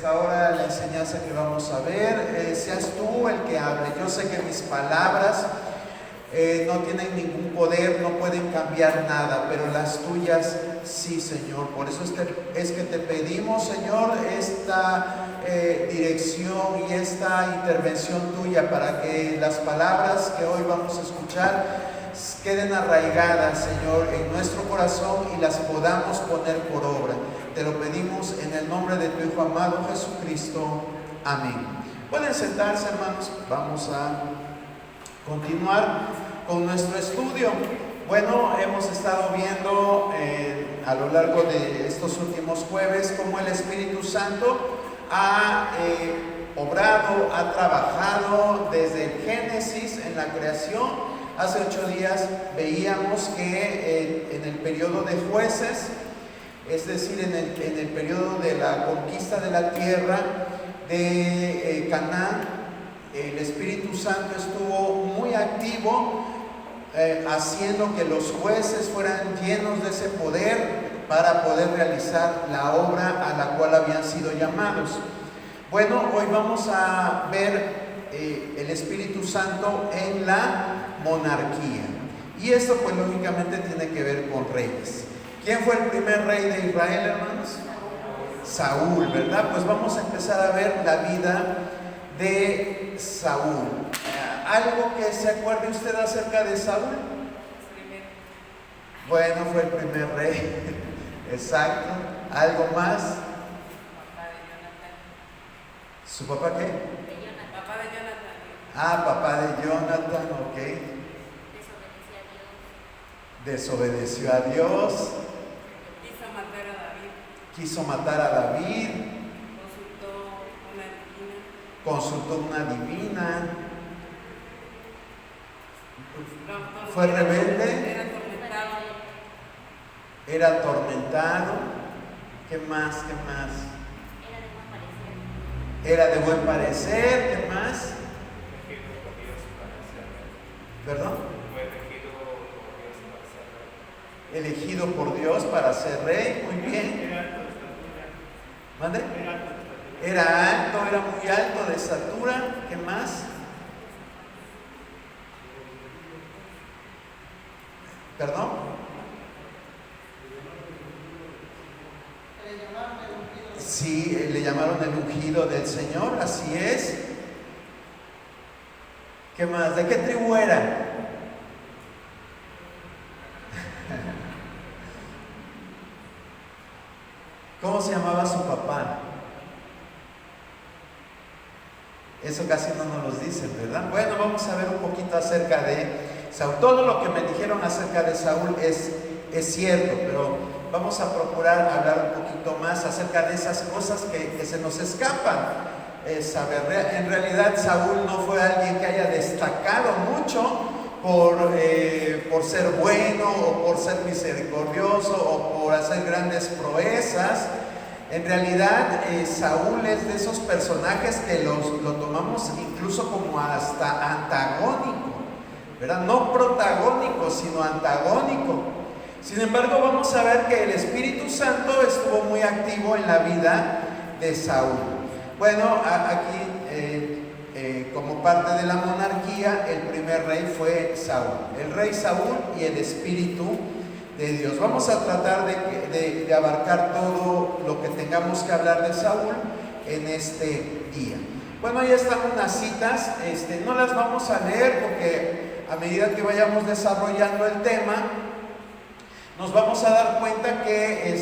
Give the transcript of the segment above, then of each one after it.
esta hora la enseñanza que vamos a ver, seas tú el que hable. Yo sé que mis palabras no tienen ningún poder, no pueden cambiar nada, pero las tuyas sí, Señor. Por eso es que te pedimos, Señor, esta dirección y esta intervención tuya para que las palabras que hoy vamos a escuchar queden arraigadas, Señor, en nuestro corazón y las podamos poner por obra. Te lo pedimos en el nombre de tu Hijo amado Jesucristo. Amén. Pueden sentarse, hermanos. Vamos a continuar con nuestro estudio. Bueno, hemos estado viendo a lo largo de estos últimos jueves cómo el Espíritu Santo ha obrado, ha trabajado desde el Génesis en la creación. Hace 8 días veíamos que en el periodo de jueces, es decir, en el periodo de la conquista de la tierra de Canaán, el Espíritu Santo estuvo muy activo, haciendo que los jueces fueran llenos de ese poder para poder realizar la obra a la cual habían sido llamados. Bueno, hoy vamos a ver el Espíritu Santo en la monarquía, y esto pues lógicamente tiene que ver con reyes. ¿Quién fue el primer rey de Israel, hermanos? Saúl, ¿verdad? Pues vamos a empezar a ver la vida de Saúl. ¿Algo que se acuerde usted acerca de Saúl? Bueno, fue el primer rey. Exacto. ¿Algo más? ¿Su papá qué? Papá de Jonathan. Ah, papá de Jonathan, ok. Desobedeció a Dios. Quiso matar a David. Consultó una divina. Fue rebelde. Era atormentado. ¿Qué más? ¿Qué más? Era de buen parecer. ¿Qué más? ¿Perdón? Elegido por Dios para ser rey. Muy bien. ¿Mande? Era alto, era muy alto de estatura. ¿Qué más? ¿Perdón? Sí, le llamaron el ungido del Señor, así es. ¿Qué más? ¿De qué tribu era? ¿Cómo se llamaba su papá? Eso casi no nos lo dicen, ¿verdad? Bueno, vamos a ver un poquito acerca de Saúl. Todo lo que me dijeron acerca de Saúl es cierto, pero vamos a procurar hablar un poquito más acerca de esas cosas que se nos escapan. En realidad Saúl no fue alguien que haya destacado mucho por ser bueno o por ser misericordioso o por hacer grandes proezas. En realidad Saúl es de esos personajes que lo tomamos incluso como hasta antagónico, ¿verdad? No protagónico, sino antagónico. Sin embargo, vamos a ver que el Espíritu Santo estuvo muy activo en la vida de Saúl. Bueno, aquí como parte de la monarquía, el primer rey fue Saúl. El rey Saúl y el Espíritu de Dios. Vamos a tratar de abarcar todo lo que tengamos que hablar de Saúl en este día. Bueno, ahí están unas citas. No las vamos a leer porque a medida que vayamos desarrollando el tema, nos vamos a dar cuenta que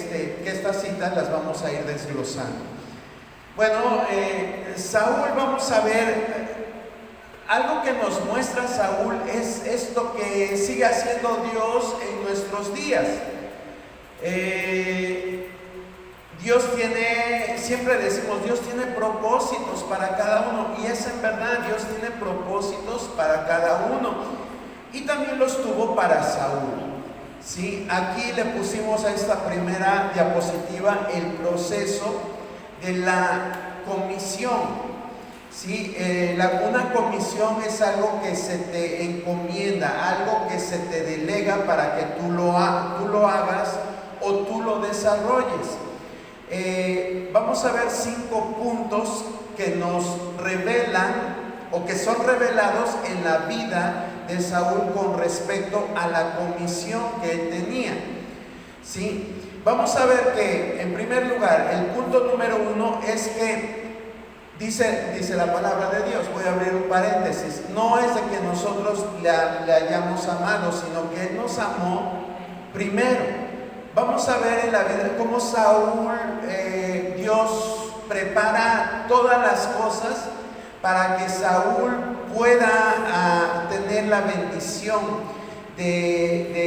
estas citas las vamos a ir desglosando. Bueno, Saúl, vamos a ver, algo que nos muestra Saúl es esto que sigue haciendo Dios en nuestros días. Dios tiene, siempre decimos, Dios tiene propósitos para cada uno, y es en verdad, Dios tiene propósitos para cada uno, y también los tuvo para Saúl. ¿Sí? Aquí le pusimos a esta primera diapositiva el proceso de la comisión. ¿Sí? Una comisión es algo que se te encomienda, algo que se te delega para que tú lo hagas o tú lo desarrolles. Vamos a ver 5 puntos que nos revelan o que son revelados en la vida de Saúl con respecto a la comisión que él tenía. ¿Sí? Vamos a ver que, en primer lugar, el punto número 1 es que dice la palabra de Dios, voy a abrir un paréntesis, no es de que nosotros le hayamos amado, sino que Él nos amó primero. Vamos a ver en la vida cómo Saúl, Dios prepara todas las cosas para que Saúl pueda tener la bendición de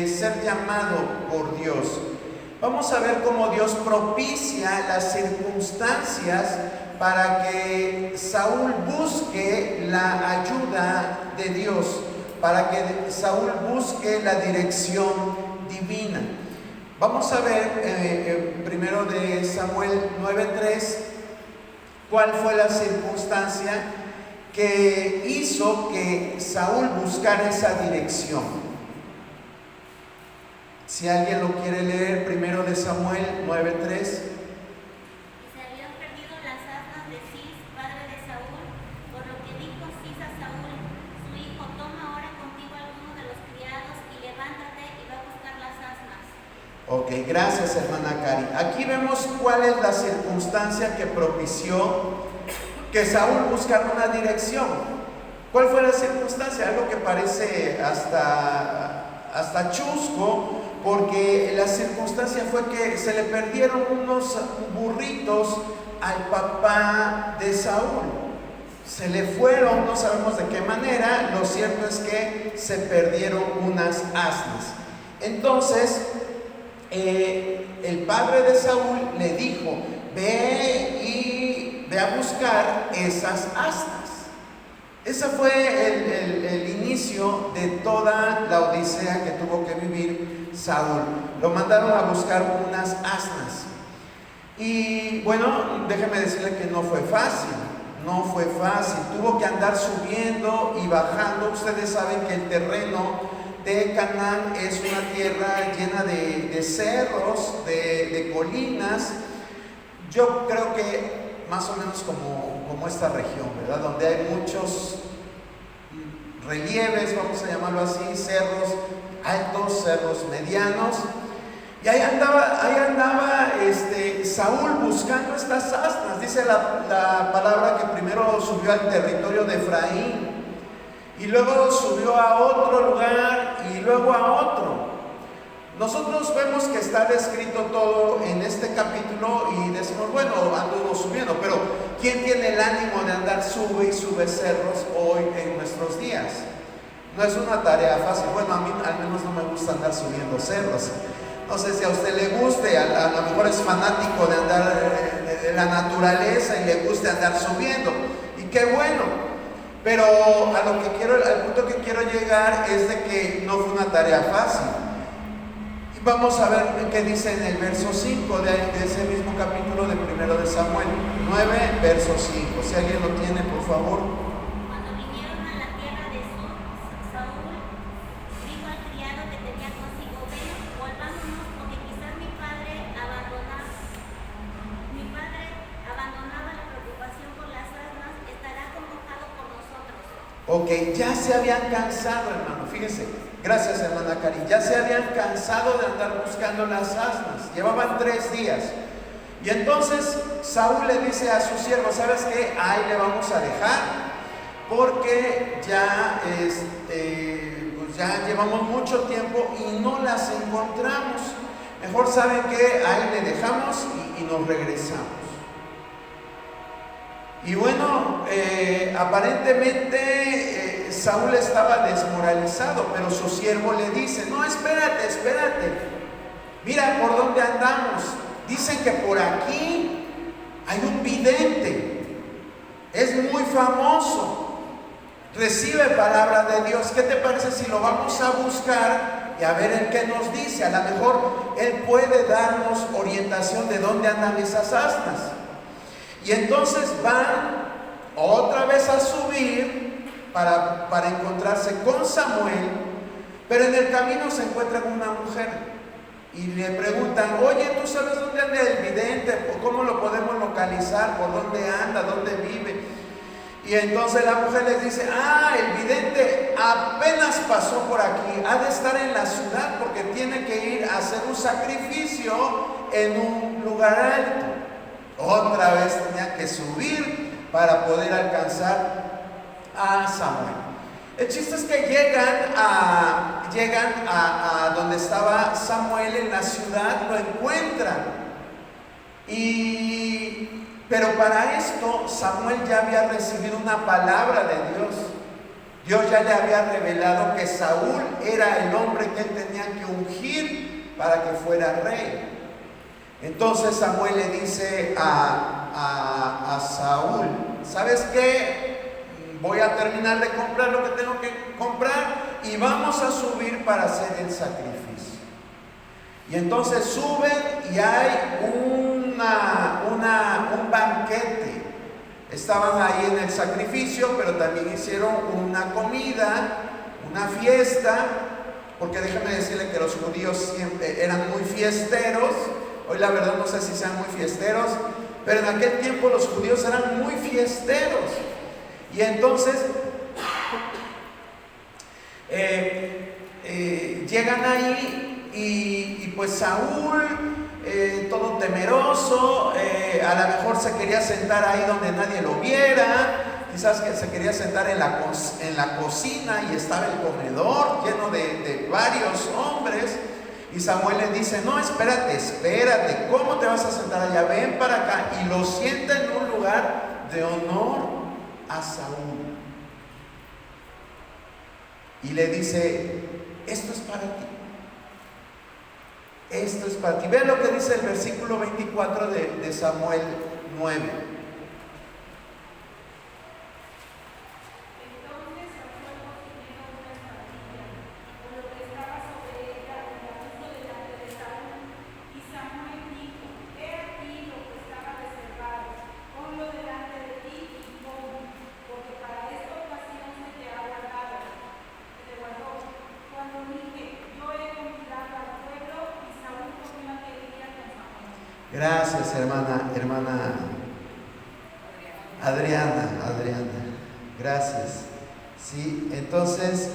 ser llamado por Dios. Vamos a ver cómo Dios propicia las circunstancias para que Saúl busque la ayuda de Dios, para que Saúl busque la dirección divina. Vamos a ver primero de Samuel 9:3 cuál fue la circunstancia que hizo que Saúl buscara esa dirección. Si alguien lo quiere leer, primero de Samuel 9:3. Se habían perdido las asnas de Cis, padre de Saúl, por lo que dijo Cis a Saúl, su hijo, toma ahora contigo alguno de los criados y levántate y va a buscar las asnas. Ok, gracias hermana Cari. Aquí vemos cuál es la circunstancia que propició que Saúl buscara una dirección. ¿Cuál fue la circunstancia? Algo que parece hasta chusco, porque la circunstancia fue que se le perdieron unos burritos al papá de Saúl. Se le fueron, no sabemos de qué manera, lo cierto es que se perdieron unas asnas. Entonces, el padre de Saúl le dijo, ve a buscar esas asnas. Ese fue el inicio de toda la odisea que tuvo que vivir Saúl. Lo mandaron a buscar unas asnas. Y bueno, déjeme decirle que no fue fácil. Tuvo que andar subiendo y bajando. Ustedes saben que el terreno de Canaán es una tierra llena de cerros, de colinas. Yo creo que más o menos como esta región, ¿verdad? Donde hay muchos relieves, vamos a llamarlo así, cerros altos, cerros medianos. Y ahí andaba Saúl buscando estas asnas. Dice la palabra que primero subió al territorio de Efraín, y luego subió a otro lugar, y luego a otro. Nosotros vemos que está descrito todo en este capítulo y decimos, bueno, anduvo subiendo, pero ¿quién tiene el ánimo de andar sube y sube cerros hoy en nuestros días? No es una tarea fácil. Bueno, a mí al menos no me gusta andar subiendo cerros. No sé si a usted le guste, a lo mejor es fanático de andar de la naturaleza y le guste andar subiendo. Y qué bueno. Pero al punto que quiero llegar es de que no fue una tarea fácil. Vamos a ver qué dice en el verso 5 de ese mismo capítulo de 1 de Samuel 9, verso 5. Si alguien lo tiene, por favor. Cuando vinieron a la tierra de Saúl, dijo al criado que tenía consigo, ven, volvámonos, porque quizás mi padre abandonaba la preocupación por las asnas, estará convocado por nosotros. Ok, ya se habían cansado, hermano, fíjense. Gracias, hermana Cari. Ya se habían cansado de andar buscando las asnas. Llevaban 3 días. Y entonces Saúl le dice a su siervo, ¿sabes qué? Ahí le vamos a dejar, porque ya, pues ya llevamos mucho tiempo y no las encontramos. Mejor, ¿saben qué? Ahí le dejamos y nos regresamos. Y bueno, aparentemente Saúl estaba desmoralizado, pero su siervo le dice, no, espérate, mira por dónde andamos. Dicen que por aquí hay un vidente, es muy famoso, recibe palabra de Dios. ¿Qué te parece si lo vamos a buscar y a ver en qué nos dice? A lo mejor él puede darnos orientación de dónde andan esas asnas. Y entonces van otra vez a subir para encontrarse con Samuel, pero en el camino se encuentran una mujer. y le preguntan, oye, ¿tú sabes dónde anda el vidente? ¿Cómo lo podemos localizar? ¿Por dónde anda? ¿Dónde vive? Y entonces la mujer les dice, el vidente apenas pasó por aquí, ha de estar en la ciudad porque tiene que ir a hacer un sacrificio en un lugar alto. Otra vez tenía que subir para poder alcanzar a Samuel. El chiste es que llegan a donde estaba Samuel en la ciudad, lo encuentran. Pero para esto Samuel ya había recibido una palabra de Dios. Dios ya le había revelado que Saúl era el hombre que él tenía que ungir para que fuera rey. Entonces Samuel le dice a Saúl, ¿sabes qué? Voy a terminar de comprar lo que tengo que comprar y vamos a subir para hacer el sacrificio. Y entonces suben y hay un banquete. Estaban ahí en el sacrificio, pero también hicieron una comida, una fiesta, porque déjame decirle que los judíos siempre eran muy fiesteros. Hoy la verdad no sé si sean muy fiesteros, pero en aquel tiempo los judíos eran muy fiesteros. Y entonces llegan ahí y pues Saúl, todo temeroso, a lo mejor se quería sentar ahí donde nadie lo viera, quizás que se quería sentar en la cocina y estaba el comedor lleno de varios hombres. Y Samuel le dice, no, espérate, ¿cómo te vas a sentar allá? Ven para acá. Y lo sienta en un lugar de honor a Saúl. Y le dice, esto es para ti. Esto es para ti. Vean lo que dice el versículo 24 de Samuel 9. Gracias, hermana Adriana, gracias. Sí, entonces,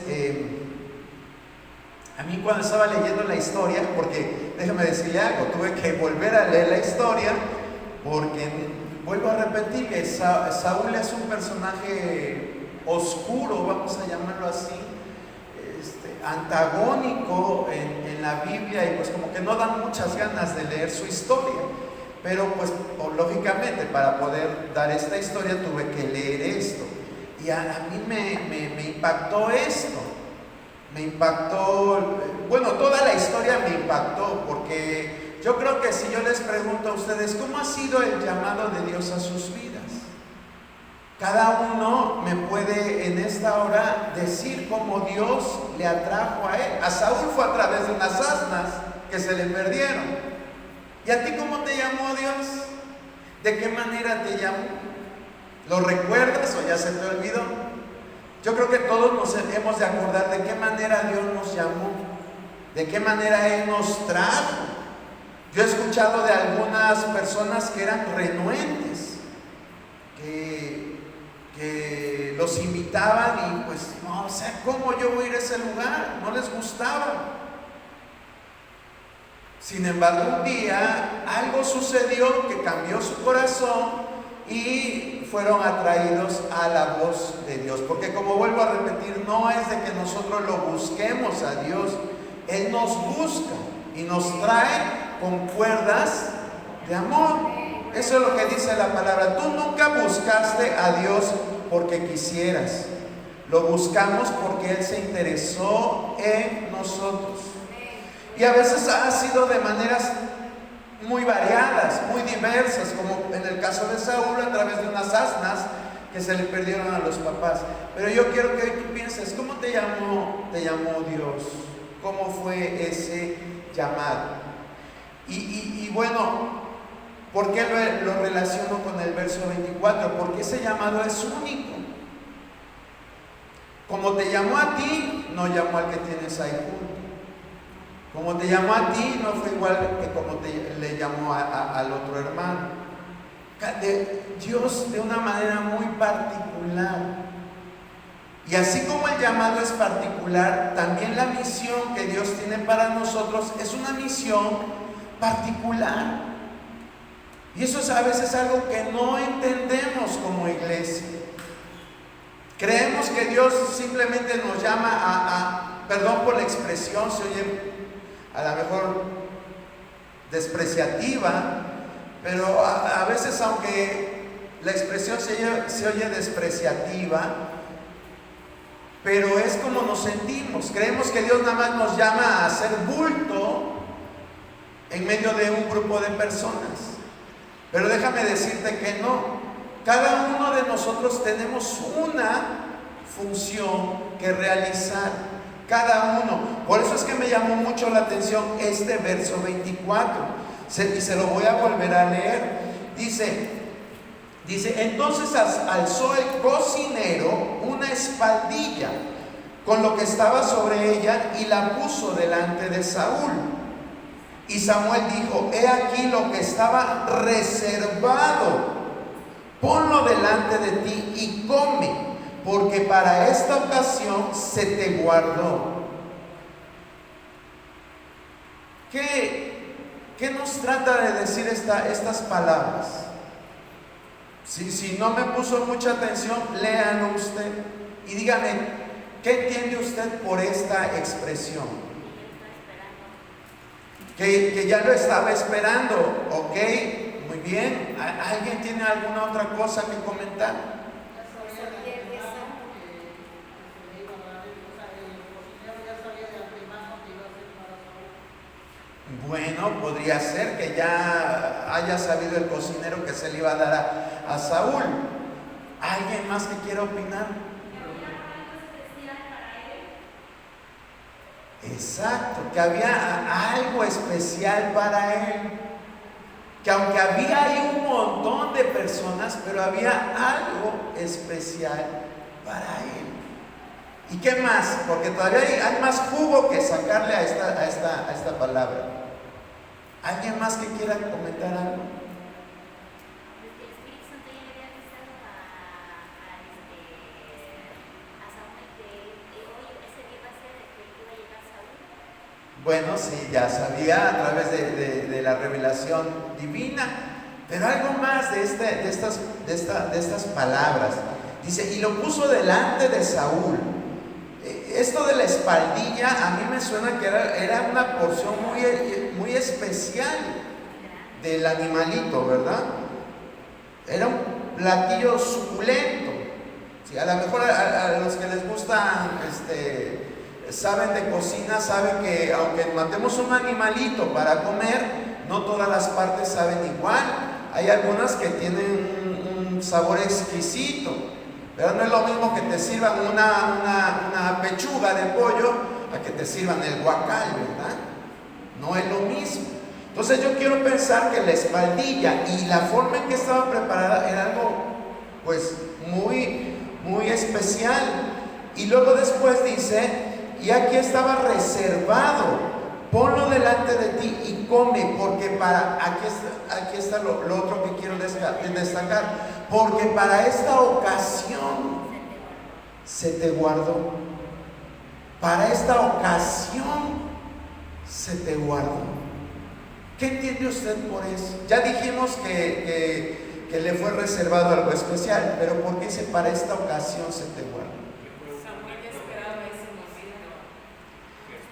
a mí cuando estaba leyendo la historia, porque déjame decirle algo, tuve que volver a leer la historia, porque vuelvo a repetirle, Saúl es un personaje oscuro, vamos a llamarlo así, antagónico en la Biblia, y pues como que no dan muchas ganas de leer su historia, pero pues lógicamente para poder dar esta historia tuve que leer esto, y a mí me impactó esto, bueno, toda la historia me impactó, porque yo creo que si yo les pregunto a ustedes, ¿cómo ha sido el llamado de Dios a sus vidas? Cada uno me puede en esta hora decir cómo Dios le atrajo a él. A Saúl fue a través de unas asnas que se le perdieron. ¿Y a ti cómo te llamó Dios? ¿De qué manera te llamó? ¿Lo recuerdas o ya se te olvidó? Yo creo que todos nos hemos de acordar de qué manera Dios nos llamó, de qué manera Él nos trajo. Yo he escuchado de algunas personas que eran renuentes, que los invitaban y pues no, o sea, ¿cómo yo voy a ir a ese lugar? No les gustaba. Sin embargo, un día algo sucedió que cambió su corazón y fueron atraídos a la voz de Dios. Porque como vuelvo a repetir, no es de que nosotros lo busquemos a Dios, Él nos busca y nos trae con cuerdas de amor. Eso es lo que dice la palabra. Tú nunca buscaste a Dios porque quisieras. Lo buscamos porque Él se interesó en nosotros. Y a veces ha sido de maneras muy variadas, muy diversas, como en el caso de Saúl, a través de unas asnas que se le perdieron a los papás. Pero yo quiero que tú pienses, ¿cómo te llamó Dios? ¿Cómo fue ese llamado? Y bueno, ¿por qué lo relaciono con el verso 24? Porque ese llamado es único. Como te llamó a ti, no llamó al que tienes ahí junto. Como te llamó a ti, no fue igual que como le llamó al otro hermano. Dios de una manera muy particular. Y así como el llamado es particular, también la misión que Dios tiene para nosotros es una misión particular. Y eso es a veces algo que no entendemos como iglesia. Creemos que Dios simplemente nos llama perdón por la expresión, se oye a lo mejor despreciativa, pero a veces, aunque la expresión se oye despreciativa, pero es como nos sentimos. Creemos que Dios nada más nos llama a hacer bulto en medio de un grupo de personas. Pero déjame decirte que no. Cada uno de nosotros tenemos una función que realizar. Cada uno. Por eso es que me llamó mucho la atención este verso 24. Y se lo voy a volver a leer. Dice, entonces alzó el cocinero una espaldilla con lo que estaba sobre ella y la puso delante de Saúl. Y Samuel dijo, he aquí lo que estaba reservado, ponlo delante de ti y come, porque para esta ocasión se te guardó. ¿Qué nos trata de decir estas palabras? Si no me puso mucha atención, léanlo usted y dígame, ¿qué entiende usted por esta expresión? Que ya lo estaba esperando, ok, muy bien. ¿Alguien tiene alguna otra cosa que comentar? Bueno, podría ser que ya haya sabido el cocinero que se le iba a dar a Saúl. ¿Alguien más que quiera opinar? Exacto, que había algo especial para él. Que aunque había ahí un montón de personas, pero había algo especial para él. ¿Y qué más? Porque todavía hay más jugo que sacarle a esta palabra. ¿Alguien más que quiera comentar algo? El Espíritu Santo ya le había avisado a Samuel que hoy ese día va a ser el que iba a llegar Saúl. Bueno, sí, ya sabía a través de la revelación divina, pero algo más de estas palabras. Dice, y lo puso delante de Saúl. Esto de la espaldilla a mí me suena que era una porción muy especial del animalito, ¿verdad? Era un platillo suculento. Sí, a lo mejor a los que les gustan, saben de cocina, saben que aunque matemos un animalito para comer, no todas las partes saben igual. Hay algunas que tienen un sabor exquisito. Pero no es lo mismo que te sirvan una pechuga de pollo a que te sirvan el guacal, ¿verdad? No es lo mismo. Entonces yo quiero pensar que la espaldilla y la forma en que estaba preparada era algo pues muy especial. Y luego después dice, y aquí estaba reservado, ponlo delante de ti y come, porque aquí está lo otro que quiero destacar. Porque para esta ocasión se te guardó. Para esta ocasión se te guardó. ¿Qué entiende usted por eso? Ya dijimos que le fue reservado algo especial, pero ¿por qué dice para esta ocasión se te guardó? Samuel ya esperaba ese momento.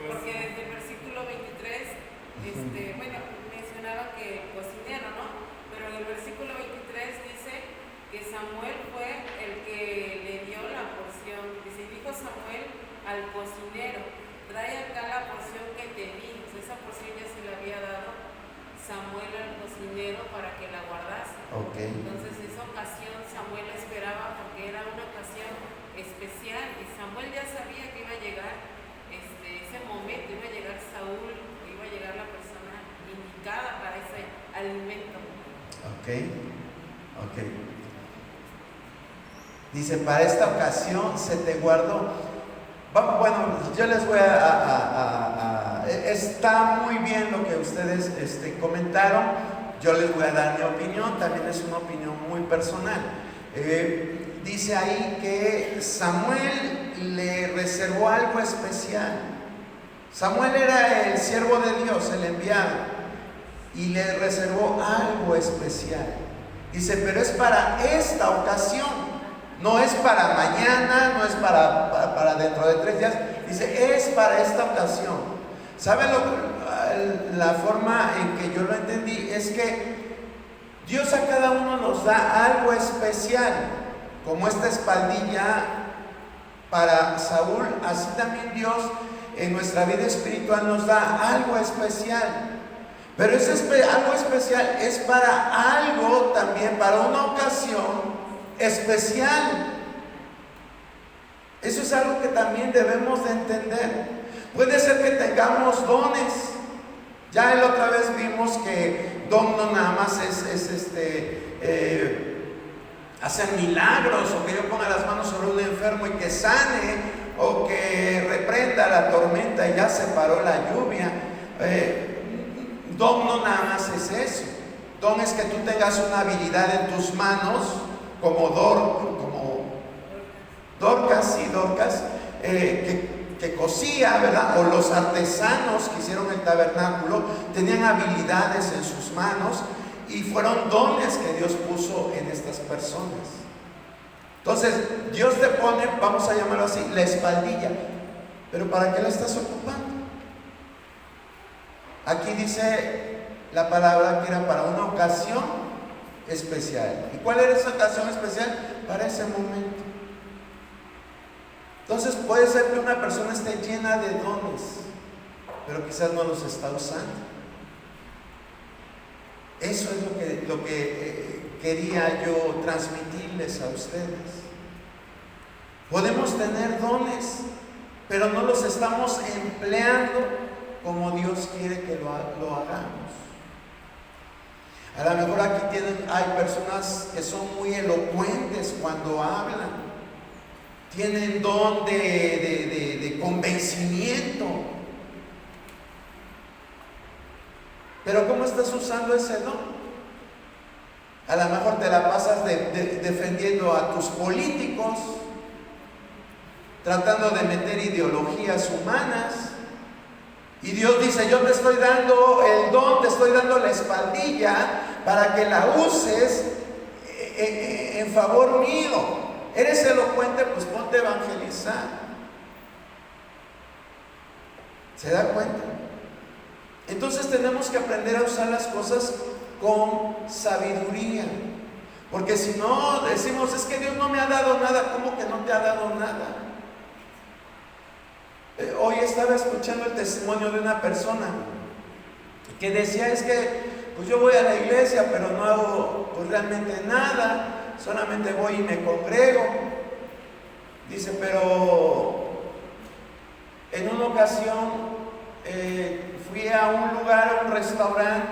Porque desde el versículo 23, bueno, mencionaba que el cocinero, ¿no? Pero en el versículo 23 dice que Samuel fue el que le dio la porción. Dice, dijo Samuel al cocinero, trae acá la porción que te di. O sea, esa porción ya se le había dado Samuel al cocinero para que la guardase. Okay. Entonces esa ocasión Samuel la esperaba porque era una ocasión especial y Samuel ya sabía que iba a llegar ese momento, iba a llegar Saúl, iba a llegar la persona indicada para ese alimento. Ok. Dice, para esta ocasión se te guardó. Bueno, yo les voy a está muy bien lo que ustedes comentaron. Yo les voy a dar mi opinión, también es una opinión muy personal. Dice ahí que Samuel le reservó algo especial. Samuel era el siervo de Dios, el enviado, y le reservó algo especial. Dice, pero es para esta ocasión, no es para mañana, no es para dentro de 3 días. Dice, es para esta ocasión. ¿Saben la forma en que yo lo entendí? Es que Dios a cada uno nos da algo especial, como esta espaldilla para Saúl, así también Dios en nuestra vida espiritual nos da algo especial. Pero ese algo especial es para algo también, para una ocasión especial. Eso es algo que también debemos de entender. Puede ser que tengamos dones. Ya la otra vez vimos que don no nada más es hacer milagros, o que yo ponga las manos sobre un enfermo y que sane, o que reprenda la tormenta y ya se paró la lluvia. Don no nada más es eso. Don es que tú tengas una habilidad en tus manos, como Dorcas, que cosía, ¿verdad? O los artesanos que hicieron el tabernáculo tenían habilidades en sus manos y fueron dones que Dios puso en estas personas. Entonces, Dios te pone, vamos a llamarlo así, la espaldilla. ¿Pero para qué la estás ocupando? Aquí dice la palabra que era para una ocasión especial. ¿Y cuál era esa ocasión especial? Para ese momento. Entonces puede ser que una persona esté llena de dones, pero quizás no los está usando. Eso es lo que quería yo transmitirles a ustedes. Podemos tener dones, pero no los estamos empleando como Dios quiere que lo hagamos. A lo mejor aquí hay personas que son muy elocuentes cuando hablan. Tienen don de convencimiento. Pero ¿cómo estás usando ese don? A lo mejor te la pasas defendiendo a tus políticos, tratando de meter ideologías humanas. Y Dios dice, yo te estoy dando el don, te estoy dando la espaldilla para que la uses en favor mío. ¿Eres elocuente? Pues ponte a evangelizar. ¿Se da cuenta? Entonces tenemos que aprender a usar las cosas con sabiduría. Porque si no decimos, es que Dios no me ha dado nada. ¿Cómo que no te ha dado nada? Hoy estaba escuchando el testimonio de una persona que decía, es que pues yo voy a la iglesia, pero no hago pues realmente nada. Solamente voy y me congrego. Dice, pero en una ocasión fui a un lugar, a un restaurante,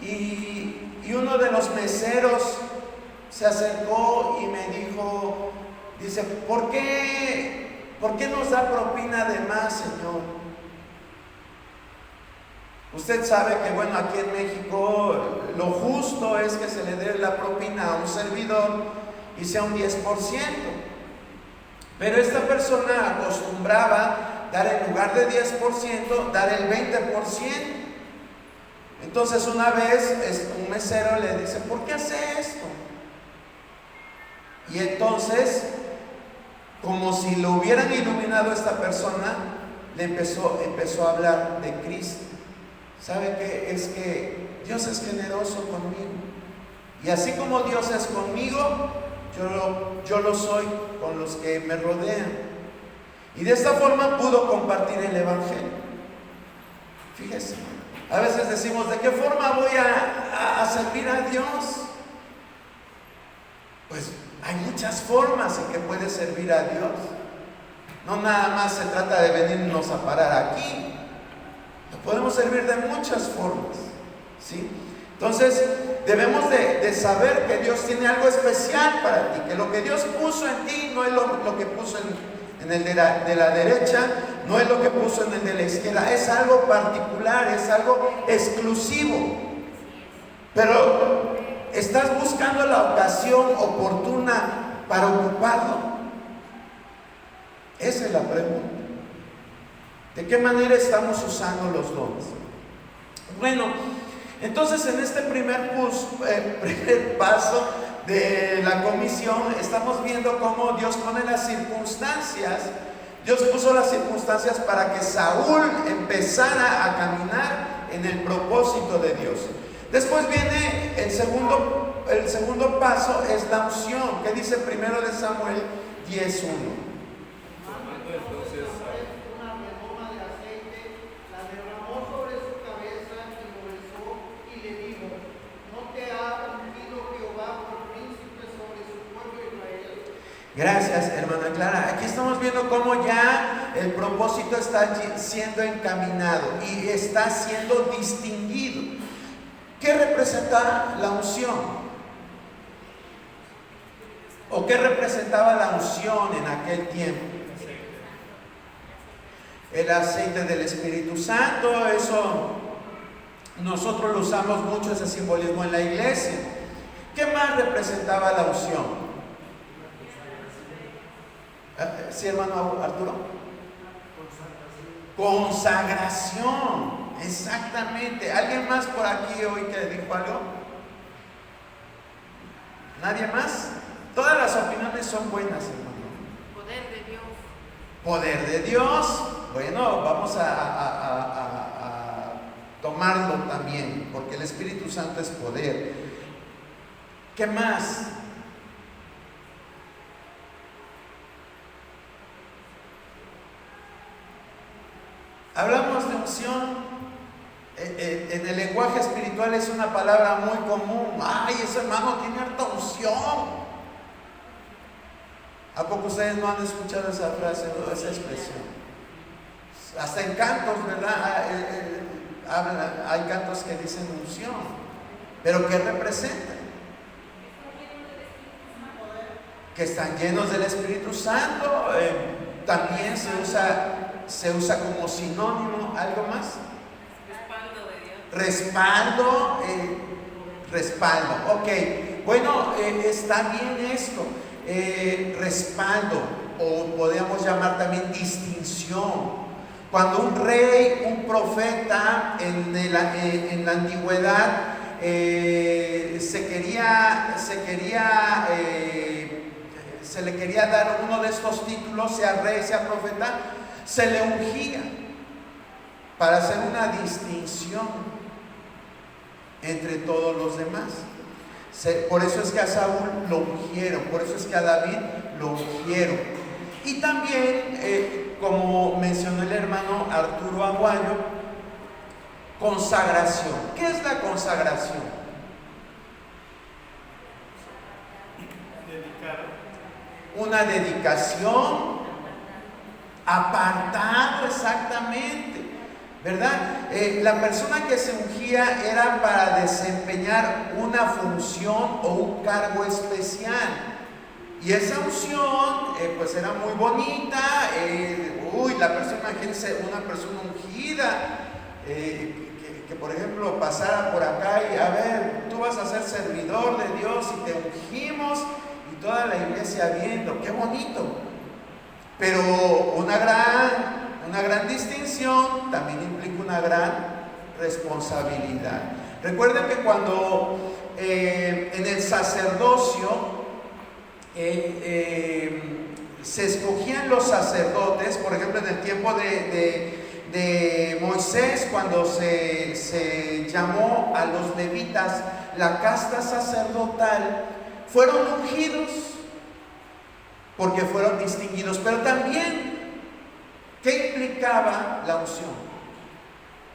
y uno de los meseros se acercó y me dijo, dice, ¿por qué nos da propina de más, Señor? Usted sabe que, bueno, aquí en México lo justo es que se le dé la propina a un servidor y sea un 10%. Pero esta persona acostumbraba dar en lugar de 10%, dar el 20%. Entonces una vez un mesero le dice, ¿por qué hace esto? Y entonces, como si lo hubieran iluminado a esta persona, le empezó a hablar de Cristo. ¿Sabe qué? Es que Dios es generoso conmigo. Y así como Dios es conmigo, yo lo soy con los que me rodean. Y de esta forma pudo compartir el evangelio. Fíjese, a veces decimos, ¿de qué forma voy a servir a Dios? Pues hay muchas formas en que puedes servir a Dios. No nada más se trata de venirnos a parar aquí. Podemos servir de muchas formas, ¿sí? Entonces, debemos de saber que Dios tiene algo especial para ti, que lo que Dios puso en ti no es lo que puso en el de la derecha, no es lo que puso en el de la izquierda, es algo particular, es algo exclusivo. Pero ¿estás buscando la ocasión oportuna para ocuparlo? Esa es la pregunta. ¿De qué manera estamos usando los dones? Bueno, entonces en este primer paso de la comisión estamos viendo cómo Dios pone las circunstancias. Dios puso las circunstancias para que Saúl empezara a caminar en el propósito de Dios. Después viene el segundo paso, es la unción, que dice primero de Samuel 10:1. Gracias, hermana Clara. Aquí estamos viendo cómo ya el propósito está siendo encaminado y está siendo distinguido. ¿Qué representa la unción? ¿O qué representaba la unción en aquel tiempo? El aceite del Espíritu Santo. Eso nosotros lo usamos mucho, ese simbolismo en la iglesia. ¿Qué más representaba la unción? ¿Sí, hermano Arturo? Consagración. Exactamente. ¿Alguien más por aquí hoy que dijo algo? ¿Nadie más? Todas las opiniones son buenas, hermano. Poder de Dios. Poder de Dios. Bueno, vamos a tomarlo también, porque el Espíritu Santo es poder. ¿Qué más? Hablamos de unción. En el lenguaje espiritual es una palabra muy común. ¡Ay, ese hermano tiene harta unción! ¿A poco ustedes no han escuchado esa frase o esa expresión? Hasta en cantos, ¿verdad? Hay cantos que dicen unción. ¿Pero qué representan? Que están llenos del Espíritu Santo. También se usa como sinónimo. ¿Algo más? Respaldo. Ok, bueno, está bien esto. Respaldo, o podríamos llamar también distinción. Cuando un rey, un profeta en la antigüedad se le quería dar uno de estos títulos, sea rey, sea profeta, se le ungía para hacer una distinción entre todos los demás. Por eso es que a Saúl lo ungieron, por eso es que a David lo ungieron. Y también, como mencionó el hermano Arturo Aguayo, consagración. ¿Qué es la consagración? Una dedicación, apartado, exactamente, ¿verdad? La persona que se ungía era para desempeñar una función o un cargo especial. Y esa unción, pues era muy bonita. La persona, imagínense, una persona ungida, que por ejemplo pasara por acá y, a ver, tú vas a ser servidor de Dios y te ungimos, y toda la iglesia viendo, qué bonito. Pero una gran distinción también implica una gran responsabilidad. Recuerden que cuando en el sacerdocio se escogían los sacerdotes, por ejemplo en el tiempo de Moisés, cuando se llamó a los levitas la casta sacerdotal, fueron ungidos porque fueron distinguidos. Pero también, ¿qué implicaba la unción?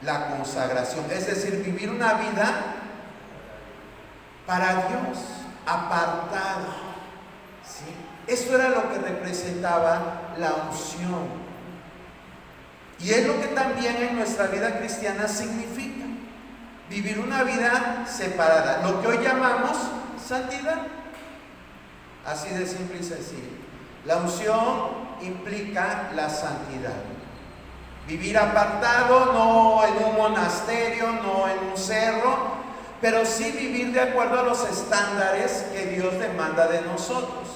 La consagración, es decir, vivir una vida para Dios, apartada, ¿sí? Eso era lo que representaba la unción. Y es lo que también en nuestra vida cristiana significa vivir una vida separada, lo que hoy llamamos santidad. Así de simple y sencillo. La unción implica la santidad. Vivir apartado, no en un monasterio, no en un cerro, pero sí vivir de acuerdo a los estándares que Dios demanda de nosotros.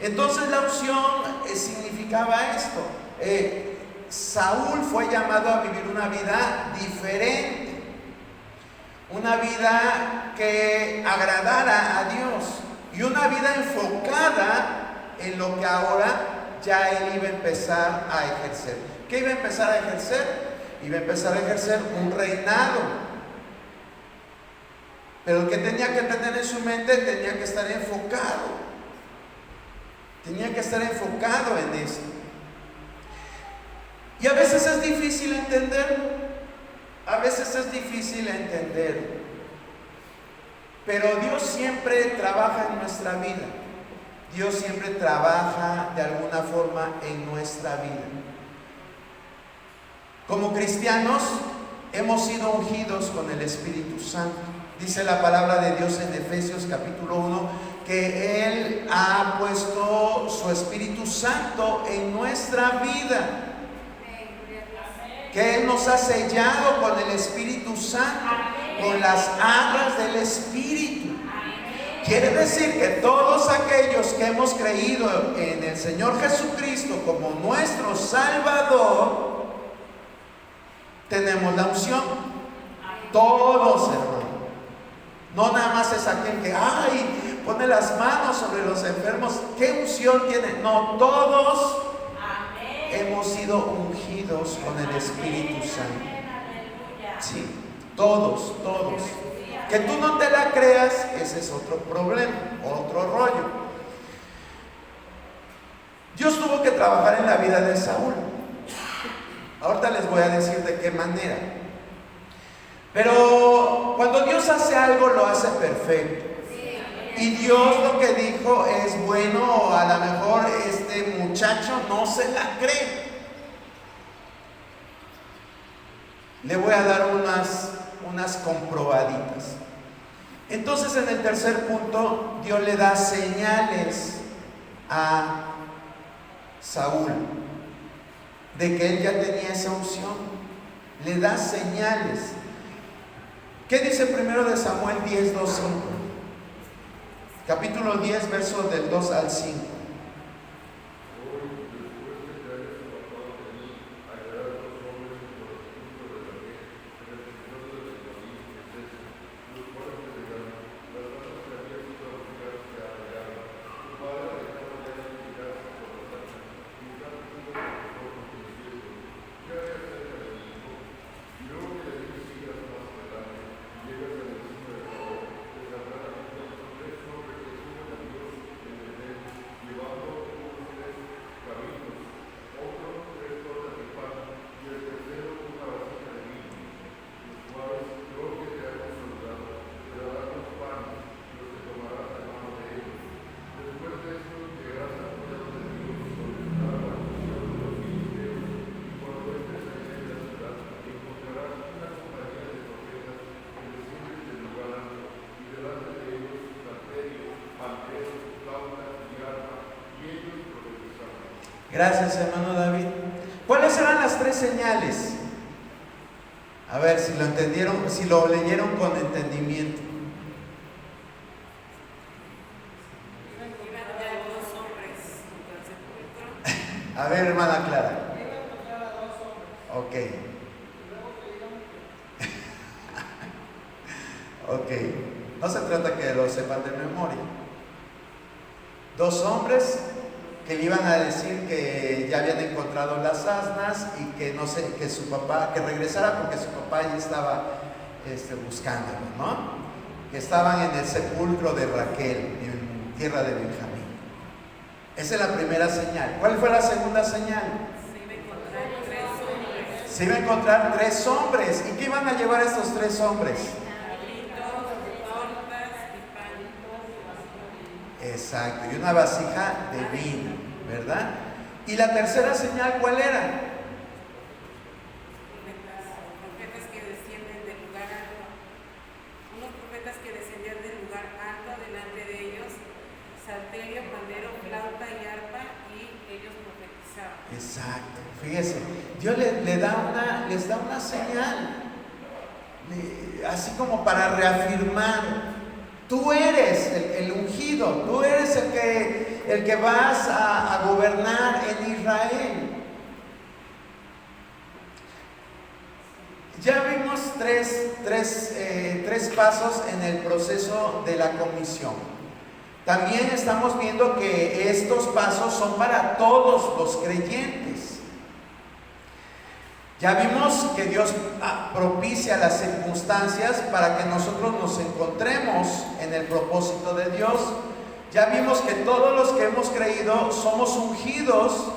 Entonces la unción significaba esto. Saúl fue llamado a vivir una vida diferente, una vida que agradara a Dios y una vida enfocada en lo que ahora ya él iba a empezar a ejercer. ¿Qué iba a empezar a ejercer? Iba a empezar a ejercer un reinado. Pero el que tenía que tener en su mente tenía que estar enfocado. Tenía que estar enfocado en esto. Y a veces es difícil entender. A veces es difícil entender. Pero Dios siempre trabaja en nuestra vida. Dios siempre trabaja de alguna forma en nuestra vida. Como cristianos hemos sido ungidos con el Espíritu Santo. Dice la palabra de Dios en Efesios capítulo 1 que Él ha puesto su Espíritu Santo en nuestra vida. Que Él nos ha sellado con el Espíritu Santo, con las arras del Espíritu. Quiere decir que todos aquellos que hemos creído en el Señor Jesucristo como nuestro Salvador, tenemos la unción. Todos, hermano. No nada más es aquel que, pone las manos sobre los enfermos. ¿Qué unción tiene? No, todos hemos sido ungidos con el Espíritu Santo. Sí, todos. Que tú no te la creas, ese es otro problema, otro rollo. Dios tuvo que trabajar en la vida de Saúl. Ahorita les voy a decir de qué manera. Pero cuando Dios hace algo, lo hace perfecto. Y Dios lo que dijo es bueno, a lo mejor este muchacho no se la cree. Le voy a dar unas comprobaditas. Entonces en el tercer punto, Dios le da señales a Saúl de que él ya tenía esa unción. Le da señales. ¿Qué dice primero de Samuel 10, 2, 5? Capítulo 10, versos del 2 al 5. Gracias, hermano David. ¿Cuáles eran las tres señales? A ver si lo entendieron, si lo leyeron con entendimiento. A ver, hermana Clara. Ok. Ok. No se trata que lo sepan de memoria. Dos hombres que le iban a decir que ya habían encontrado las asnas y que no sé, que su papá, que regresara porque su papá ya estaba buscándolo, ¿no? Que estaban en el sepulcro de Raquel, en tierra de Benjamín. Esa es la primera señal. ¿Cuál fue la segunda señal? Se iba a encontrar tres hombres. ¿Y qué iban a llevar estos tres hombres? Exacto, y una vasija de vino, ¿verdad? ¿Y la tercera señal cuál era? Profetas que descienden del lugar alto. Unos profetas que descendían del lugar alto, delante de ellos salterio, pandero, flauta y arpa, y ellos profetizaban. Fíjese, Dios les da una señal, así como para reafirmar. Tú eres el ungido, tú eres el que vas a gobernar en Israel. Ya vimos tres pasos en el proceso de la comisión. También estamos viendo que estos pasos son para todos los creyentes. Ya vimos que Dios propicia las circunstancias para que nosotros nos encontremos en el propósito de Dios. Ya vimos que todos los que hemos creído somos ungidos,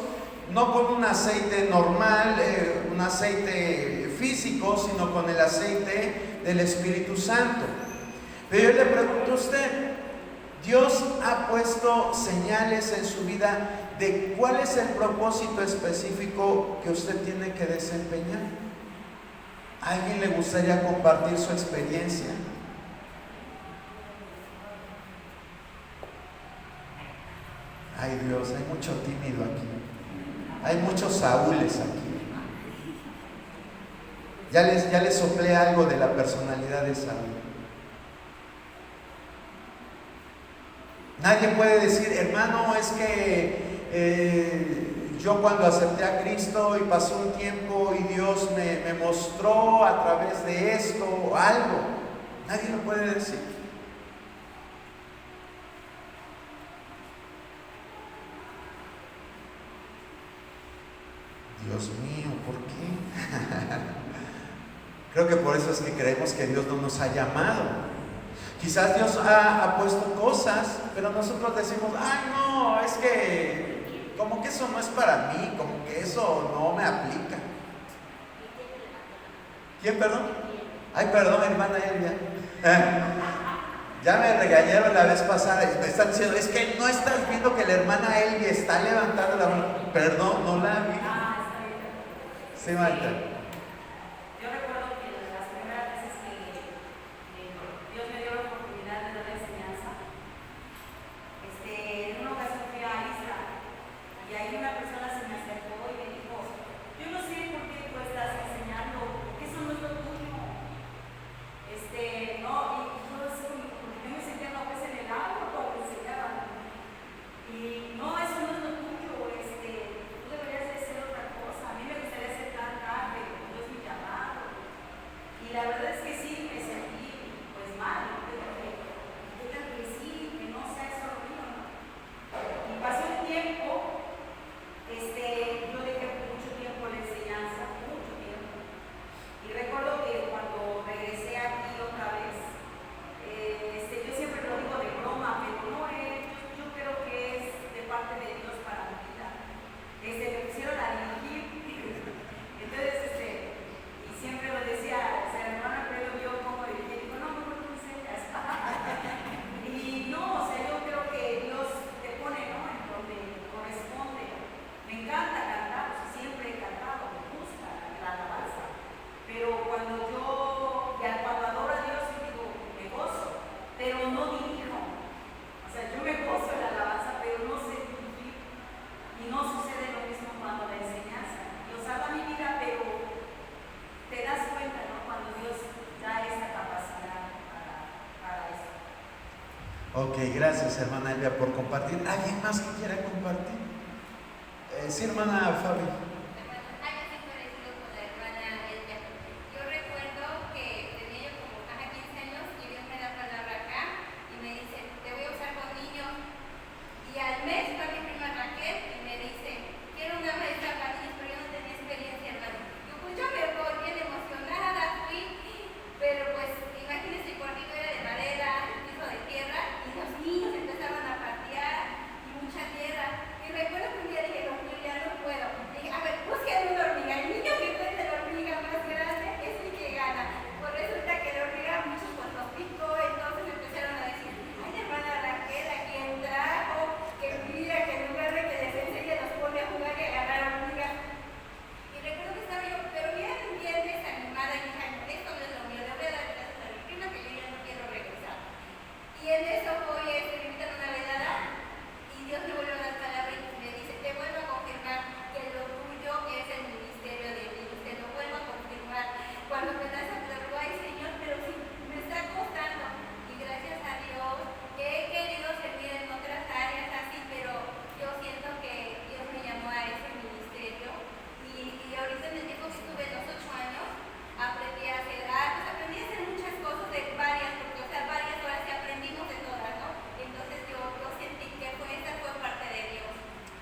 no con un aceite normal, un aceite físico, sino con el aceite del Espíritu Santo. Pero yo le pregunto a usted, ¿Dios ha puesto señales en su vida de cuál es el propósito específico que usted tiene que desempeñar? ¿A alguien le gustaría compartir su experiencia? Ay Dios, hay mucho tímido aquí. Hay muchos Saúles aquí. Ya les soplé algo de la personalidad de Saúl. Nadie puede decir, hermano, es que yo cuando acepté a Cristo y pasó un tiempo y Dios me mostró a través de esto algo. Nadie lo puede decir. Dios mío, ¿por qué? Creo que por eso es que creemos que Dios no nos ha llamado. Quizás Dios ha puesto cosas, pero nosotros decimos, ay no, es que como que eso no es para mí, como que eso no me aplica. ¿Quién, perdón? Ay, perdón, hermana Elvia. Ya me regañaron la vez pasada y me están diciendo, es que no estás viendo que la hermana Elvia está levantando la mano. Perdón, no la vi. Sí, Marta. Yo recuerdo que las primeras veces que Dios me dio la oportunidad de dar la enseñanza, en una ocasión fui a Isla y ahí una persona se me acercó y me dijo, yo no sé por qué tú estás enseñando, porque eso no es lo tuyo. No, y yo no sé, porque yo me sentía una vez en el agua cuando enseñaban. Y no, eso no es lo tuyo, tú deberías de hacer otra cosa. A mí me gustaría ser cantante, no es mi llamado. Y la verdad es que sí, me sentí pues mal, ¿no? Digan que sí, que no sea eso lo mío, ¿no? Y pasó un tiempo, yo dejé mucho tiempo la enseñanza, mucho tiempo. Y recuerdo que cuando regresé aquí otra vez, yo siempre lo digo de broma, pero no es, yo creo que es de parte de Dios para mi vida. Me pusieron a dirigir, entonces, y siempre lo decía, mi hermana creo yo como dirigir, digo, no, mejor tú enseñas. Y no, yo creo que Dios te pone, ¿no?, en donde corresponde. Me encanta cantar, siempre he cantado, me gusta la alabanza, pero cuando adoro a Dios, yo digo, me gozo, pero no dirijo. Yo me gozo en la alabanza, pero no sé dirigir. Y no sucede lo mismo cuando la enseñanza. Dios salva mi vida, pero te das cuenta, ¿no?, cuando Dios da esa capacidad para eso. Ok, gracias hermana Elvia por compartir. ¿Alguien más que quiera compartir? Sí, hermana Fabi. Recuerdo que un día dije, no, yo ya no puedo. Dije, a ver,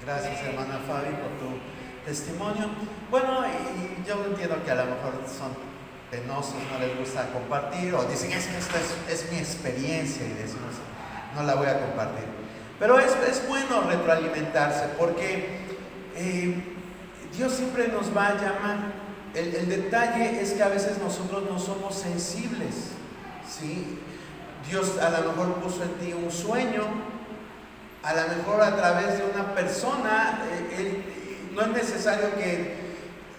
Gracias, hermana Fabi, por tu testimonio. Bueno, y yo entiendo que a lo mejor son penosos, no les gusta compartir, o dicen, es que esto es mi experiencia, y decimos, no la voy a compartir. Pero es bueno retroalimentarse, porque Dios siempre nos va a llamar. El detalle es que a veces nosotros no somos sensibles, ¿sí? Dios a lo mejor puso en ti un sueño, a lo mejor a través de una persona. No es necesario que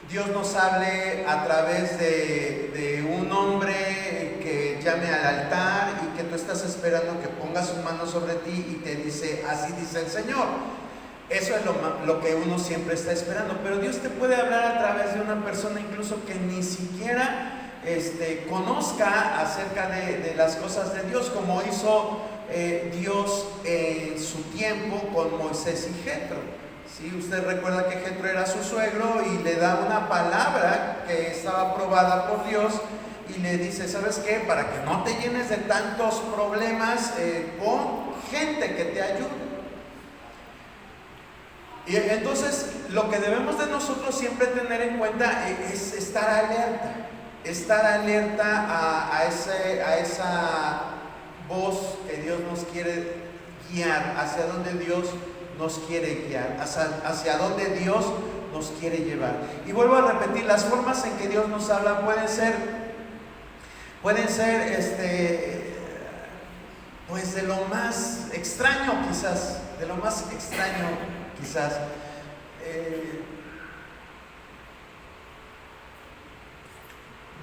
Dios nos hable a través de un hombre que llame al altar y que tú estás esperando que ponga su mano sobre ti y te dice, así dice el Señor. Eso es lo que uno siempre está esperando, pero Dios te puede hablar a través de una persona incluso que ni siquiera conozca acerca de las cosas de Dios, como hizo Dios en su tiempo con Moisés y Jetro. ¿Sí? Usted recuerda que Jetro era su suegro y le da una palabra que estaba aprobada por Dios y le dice, ¿sabes qué? Para que no te llenes de tantos problemas, pon gente que te ayude. Y entonces lo que debemos de nosotros siempre tener en cuenta es estar alerta a esa voz que Dios nos quiere guiar, hacia donde Dios nos quiere guiar, hacia donde Dios nos quiere llevar. Y vuelvo a repetir, las formas en que Dios nos habla pueden ser pues de lo más extraño quizás,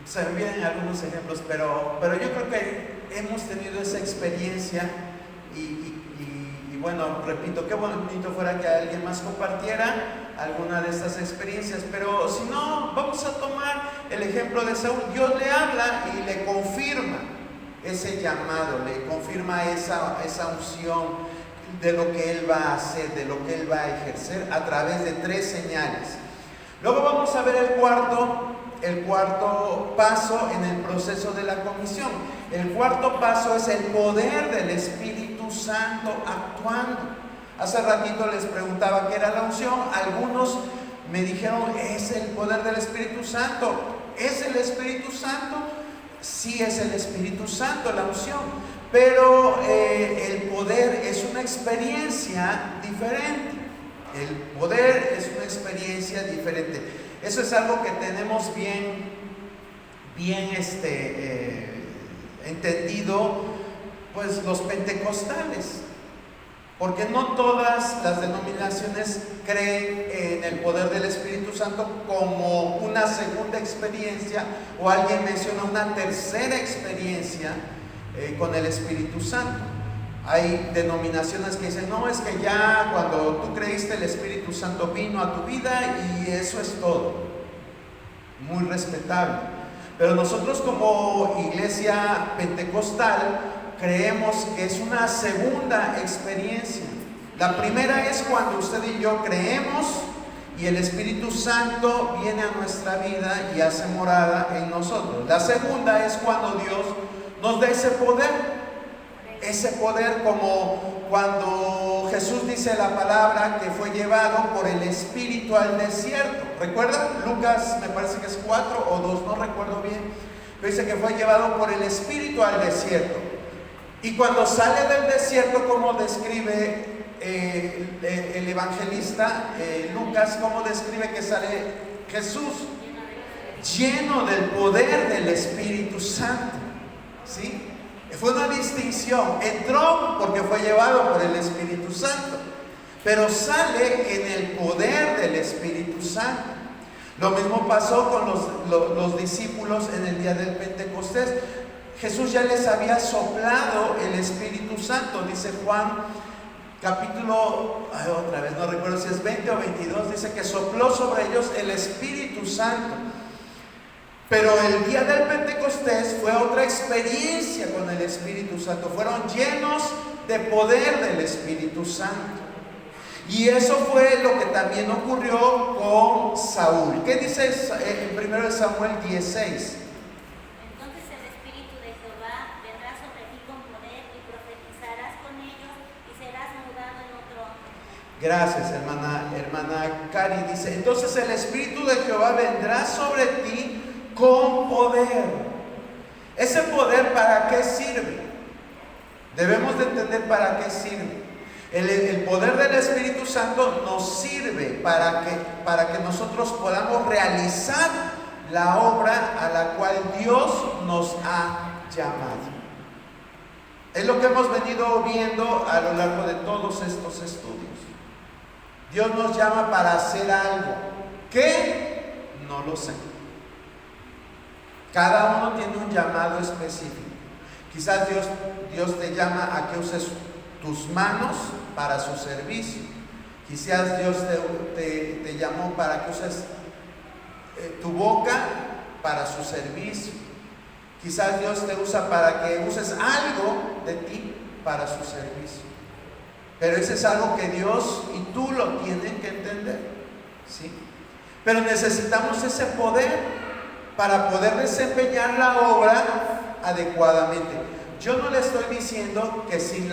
se me vienen algunos ejemplos, pero yo creo que hemos tenido esa experiencia y bueno, repito, qué bonito fuera que alguien más compartiera alguna de estas experiencias, pero si no, vamos a tomar el ejemplo de Saúl. Dios le habla y le confirma ese llamado, le confirma esa unción de lo que él va a hacer, de lo que él va a ejercer a través de 3 señales. Luego vamos a ver el cuarto paso en el proceso de la comisión. El cuarto paso es el poder del Espíritu Santo actuando. Hace ratito les preguntaba qué era la unción. Algunos me dijeron, es el poder del Espíritu Santo. ¿Es el Espíritu Santo? Sí, es el Espíritu Santo la unción, pero el poder es una experiencia diferente. El poder es una experiencia diferente. Eso es algo que tenemos bien entendido, pues los pentecostales, porque no todas las denominaciones creen en el poder del Espíritu Santo como una segunda experiencia, o alguien menciona una tercera experiencia con el Espíritu Santo. Hay denominaciones que dicen, no, es que ya cuando tú creíste el Espíritu Santo vino a tu vida y eso es todo. Muy respetable. Pero nosotros como iglesia pentecostal creemos que es una segunda experiencia. La primera es cuando usted y yo creemos y el Espíritu Santo viene a nuestra vida y hace morada en nosotros. La segunda es cuando Dios nos da ese poder. Ese poder, como cuando Jesús dice la palabra que fue llevado por el Espíritu al desierto. ¿Recuerdan? Lucas me parece que es 4 o 2, no recuerdo bien. Pero dice que fue llevado por el Espíritu al desierto. Y cuando sale del desierto, como describe el evangelista Lucas, cómo describe que sale Jesús, lleno del poder del Espíritu Santo. ¿Sí? Fue una distinción. Entró porque fue llevado por el Espíritu Santo, pero sale en el poder del Espíritu Santo. Lo mismo pasó con los discípulos en el día del Pentecostés. Jesús ya les había soplado el Espíritu Santo. Dice Juan capítulo, otra vez no recuerdo si es 20 o 22, dice que sopló sobre ellos el Espíritu Santo. Pero el día del Pentecostés fue otra experiencia con el Espíritu Santo. Fueron llenos de poder del Espíritu Santo. Y eso fue lo que también ocurrió con Saúl. ¿Qué dice en 1 Samuel 16? Entonces el Espíritu de Jehová vendrá sobre ti con poder y profetizarás con ellos y serás mudado en otro. Gracias, hermana Cari. Dice, entonces el Espíritu de Jehová vendrá sobre ti con poder. ¿Ese poder para qué sirve? Debemos de entender para qué sirve. El poder del Espíritu Santo nos sirve para que nosotros podamos realizar la obra a la cual Dios nos ha llamado. Es lo que hemos venido viendo a lo largo de todos estos estudios. Dios nos llama para hacer algo. ¿Qué? No lo sé. Cada uno tiene un llamado específico. Quizás Dios te llama a que uses tus manos para su servicio. Quizás Dios te llamó para que uses tu boca para su servicio. Quizás Dios te usa para que uses algo de ti para su servicio. Pero eso es algo que Dios y tú lo tienen que entender, ¿sí? Pero necesitamos ese poder para poder desempeñar la obra adecuadamente. Yo no le estoy diciendo que sin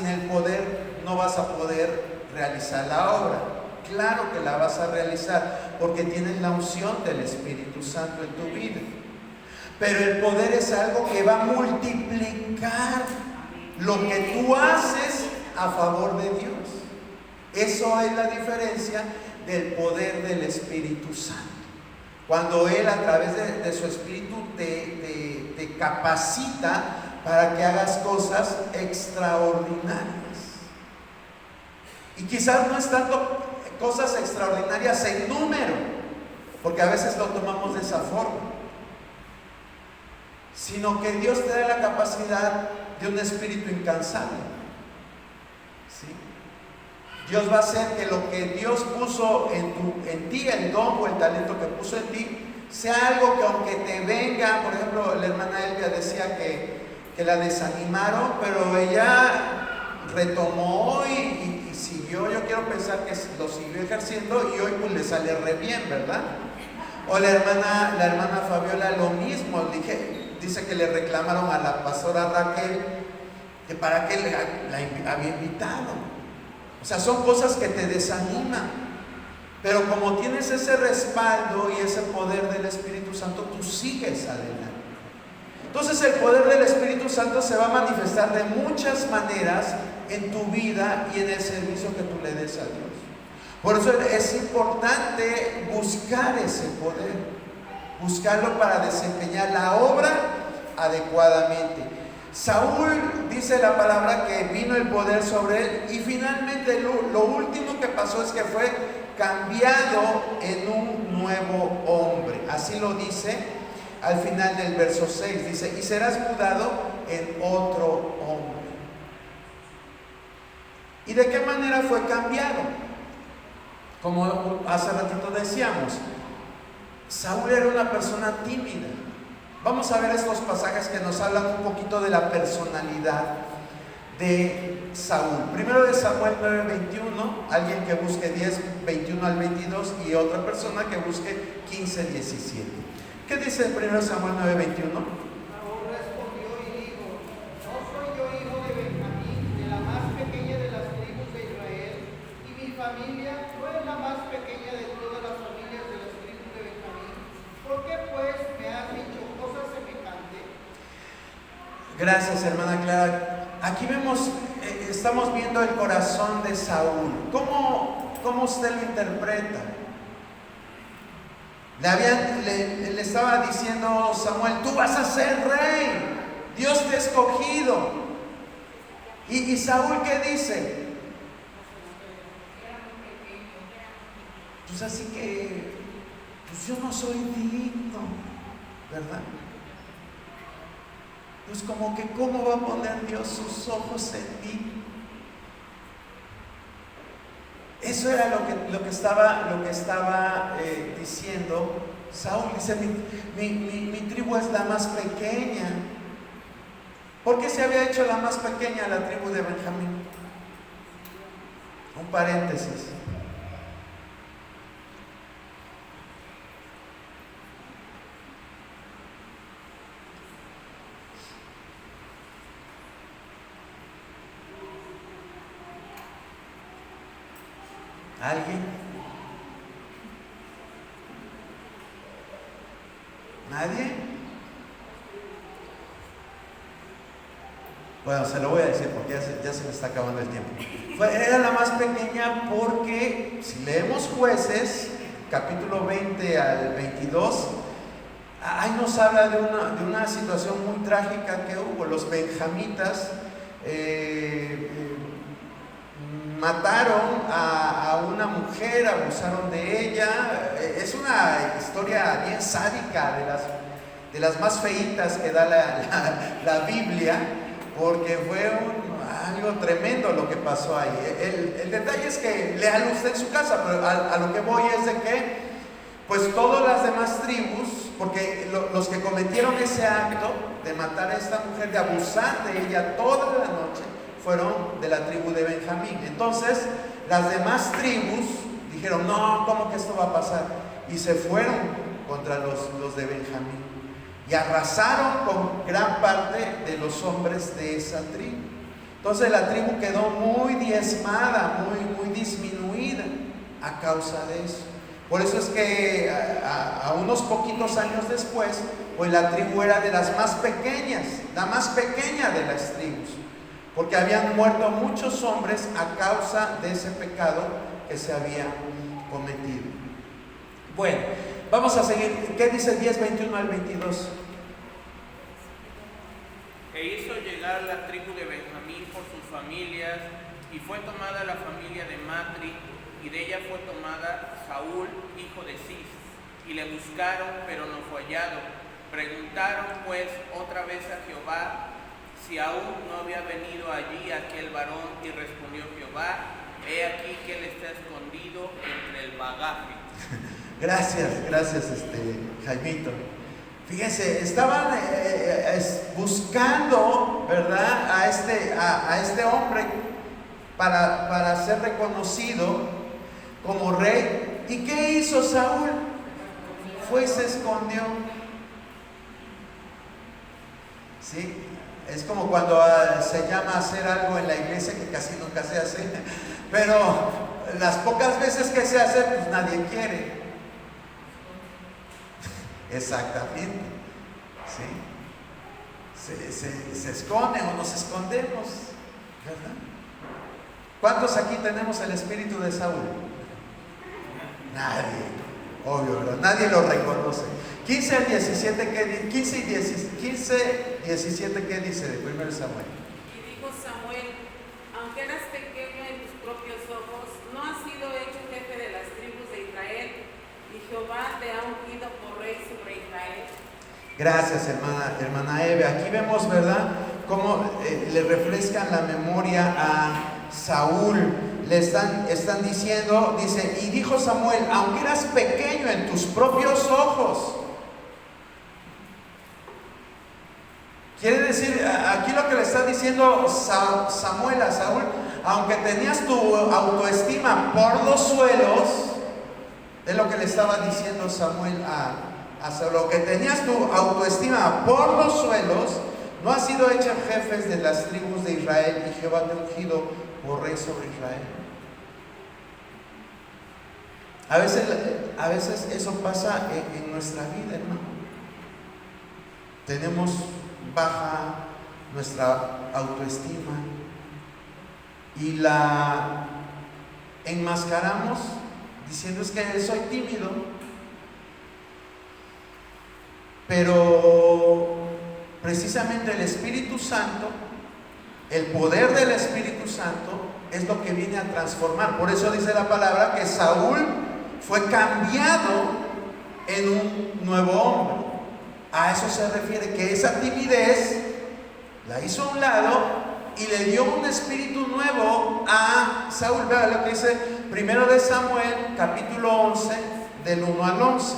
el poder no vas a poder realizar la obra. Claro que la vas a realizar porque tienes la unción del Espíritu Santo en tu vida. Pero el poder es algo que va a multiplicar lo que tú haces a favor de Dios. Eso es la diferencia del poder del Espíritu Santo. Cuando Él a través de su Espíritu te capacita para que hagas cosas extraordinarias. Y quizás no es tanto cosas extraordinarias en número, porque a veces lo tomamos de esa forma, sino que Dios te da la capacidad de un espíritu incansable, ¿sí? Dios va a hacer que lo que Dios puso en ti, el don o el talento que puso en ti, sea algo que aunque te venga, por ejemplo, la hermana Elvia decía que la desanimaron, pero ella retomó y siguió. Yo quiero pensar que lo siguió ejerciendo y hoy pues le sale re bien, ¿verdad? O la hermana Fabiola lo mismo, dice que le reclamaron a la pastora Raquel que para qué la había invitado. O sea, son cosas que te desaniman, pero como tienes ese respaldo y ese poder del Espíritu Santo, tú sigues adelante. Entonces el poder del Espíritu Santo se va a manifestar de muchas maneras en tu vida y en el servicio que tú le des a Dios. Por eso es importante buscar ese poder, buscarlo para desempeñar la obra adecuadamente. Saúl, dice la palabra, que vino el poder sobre él y finalmente lo último que pasó es que fue cambiado en un nuevo hombre. Así lo dice al final del verso 6, dice, y serás mudado en otro hombre. ¿Y de qué manera fue cambiado? Como hace ratito decíamos, Saúl era una persona tímida. Vamos a ver estos pasajes que nos hablan un poquito de la personalidad de Saúl. Primero de Samuel 9:21, alguien que busque 10:21 al 22 y otra persona que busque 15:17. ¿Qué dice el 1 Samuel 9:21? Saúl respondió y dijo, ¿no soy yo hijo de Benjamín, de la más pequeña de las tribus de Israel? Y mi familia no es la más pequeña de todas las familias de las tribus de Benjamín. ¿Por qué pues me has dicho cosas semejantes? Gracias, hermana Clara. Aquí estamos viendo el corazón de Saúl. ¿Cómo usted lo interpreta? Le estaba diciendo Samuel, tú vas a ser rey, Dios te ha escogido. ¿Y Saúl qué dice? Pues así que, pues yo no soy digno, ¿verdad? Pues como que ¿cómo va a poner Dios sus ojos en mí? Eso era lo que estaba diciendo Saúl. Dice, mi tribu es la más pequeña. ¿Por qué se había hecho la más pequeña la tribu de Benjamín? Un paréntesis. ¿Alguien? ¿Nadie? Bueno, se lo voy a decir porque ya se me está acabando el tiempo. Era la más pequeña porque si leemos Jueces, capítulo 20 al 22, ahí nos habla de una situación muy trágica que hubo. Los benjamitas mataron a una mujer, abusaron de ella. Es una historia bien sádica, de las más feitas que da la Biblia, porque fue algo tremendo lo que pasó ahí. El detalle es que léalo usted en su casa, pero a lo que voy es de que pues todas las demás tribus, porque los que cometieron ese acto de matar a esta mujer, de abusar de ella toda la noche, fueron de la tribu de Benjamín. Entonces las demás tribus dijeron, no, ¿cómo que esto va a pasar? Y se fueron contra los de Benjamín y arrasaron con gran parte de los hombres de esa tribu. Entonces la tribu quedó muy diezmada, muy disminuida a causa de eso. Por eso es que a unos poquitos años después, pues la tribu era de las más pequeñas, la más pequeña de las tribus, porque habían muerto muchos hombres a causa de ese pecado que se había cometido. Bueno, vamos a seguir. ¿Qué dice 10, 21 al 22? E hizo llegar la tribu de Benjamín por sus familias, y fue tomada la familia de Matri, y de ella fue tomada Saúl, hijo de Cis, y le buscaron, pero no fue hallado. Preguntaron pues otra vez a Jehová si aún no había venido allí aquel varón, y respondió Jehová, he aquí que él está escondido entre el bagaje. Gracias, Jaimito. Fíjense, estaban buscando, ¿verdad?, a este hombre para ser reconocido como rey. ¿Y qué hizo Saúl? Fue y se escondió. ¿Sí? Es como cuando se llama hacer algo en la iglesia, que casi nunca se hace, pero las pocas veces que se hace, pues nadie quiere. Exactamente. ¿Sí? Se esconde o nos escondemos, ¿verdad? ¿Cuántos aquí tenemos el espíritu de Saúl? Nadie, obvio, ¿verdad? Nadie lo reconoce. 15 al 17, 15 y 17, ¿qué dice de 1 Samuel? Y dijo Samuel, aunque eras pequeño en tus propios ojos, no has sido hecho jefe de las tribus de Israel, y Jehová te ha ungido por rey sobre Israel. Gracias, hermana Eve. Aquí vemos, ¿verdad?, cómo le refrescan la memoria a Saúl. Le están diciendo, dice, y dijo Samuel, aunque eras pequeño en tus propios ojos. Quiere decir, aquí lo que le está diciendo Samuel a Saúl, aunque tenías tu autoestima por los suelos, es lo que le estaba diciendo Samuel a Saúl, aunque tenías tu autoestima por los suelos, no has sido hecho jefes de las tribus de Israel, y Jehová te ha ungido por rey sobre Israel. A veces eso pasa en nuestra vida, hermano. Tenemos baja nuestra autoestima y la enmascaramos diciendo, es que soy tímido, pero precisamente el Espíritu Santo, el poder del Espíritu Santo es lo que viene a transformar. Por eso dice la palabra que Saúl fue cambiado en un nuevo hombre. A eso se refiere, que esa timidez la hizo a un lado y le dio un espíritu nuevo a Saúl. Vea lo que dice 1 Samuel, capítulo 11, del 1 al 11.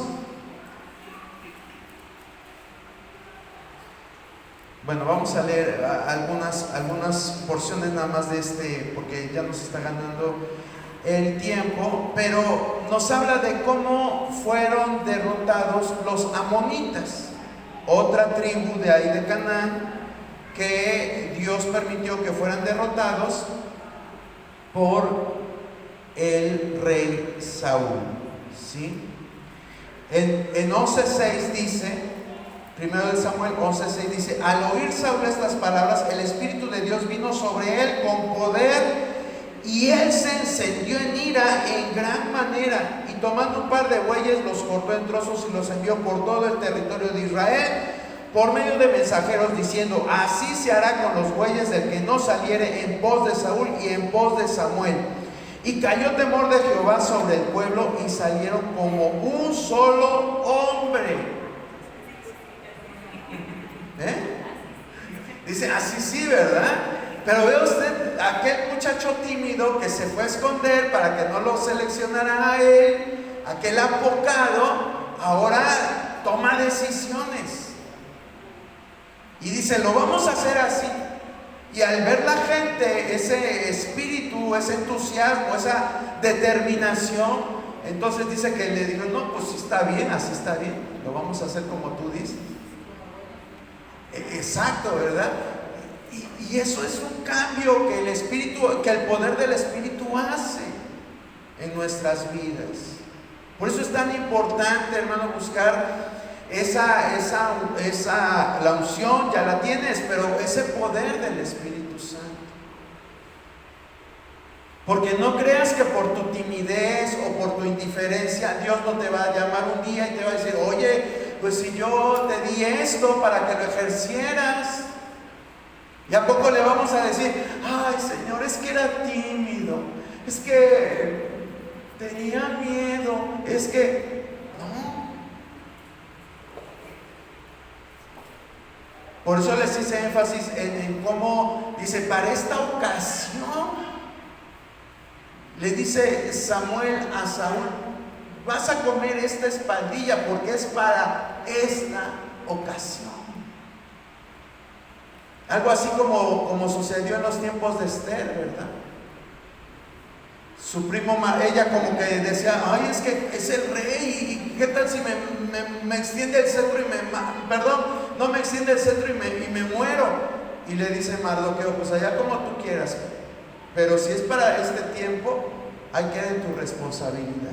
Bueno, vamos a leer algunas porciones nada más de porque ya nos está ganando el tiempo, pero nos habla de cómo fueron derrotados los amonitas, otra tribu de ahí de Canaán, que Dios permitió que fueran derrotados por el rey Saúl. ¿Sí? En 11:6 dice, primero de Samuel 11:6 dice: al oír Saúl estas palabras, el Espíritu de Dios vino sobre él con poder, y él se encendió en ira en gran manera, y tomando un par de bueyes los cortó en trozos y los envió por todo el territorio de Israel por medio de mensajeros, diciendo: así se hará con los bueyes del que no saliere en pos de Saúl y en pos de Samuel. Y cayó temor de Jehová sobre el pueblo, y salieron como un solo hombre. Dice, así sí, ¿verdad? Pero ve usted, aquel muchacho tímido que se fue a esconder para que no lo seleccionaran a él, aquel apocado, ahora toma decisiones. Y dice, lo vamos a hacer así. Y al ver la gente, ese espíritu, ese entusiasmo, esa determinación, entonces dice que le dijo: no, pues sí está bien, así está bien, lo vamos a hacer como tú dices. Exacto, ¿verdad? Y eso es un cambio que el espíritu, que el poder del espíritu hace en nuestras vidas. Por eso es tan importante, hermano, buscar la unción. Ya la tienes, pero ese poder del Espíritu Santo. Porque no creas que por tu timidez o por tu indiferencia Dios no te va a llamar un día y te va a decir: oye, pues si yo te di esto para que lo ejercieras. ¿Y a poco le vamos a decir: ay, Señor, es que era tímido, es que tenía miedo, es que... No. Por eso les hice énfasis en cómo dice: para esta ocasión. Le dice Samuel a Saúl: vas a comer esta espaldilla porque es para esta ocasión. Algo así como sucedió en los tiempos de Esther, ¿verdad? Su primo, ella como que decía: ay, es que es el rey, y qué tal si me extiende el cetro y no me extiende el cetro y me muero. Y le dice Mardoqueo: pues allá como tú quieras, pero si es para este tiempo, ahí queda en tu responsabilidad.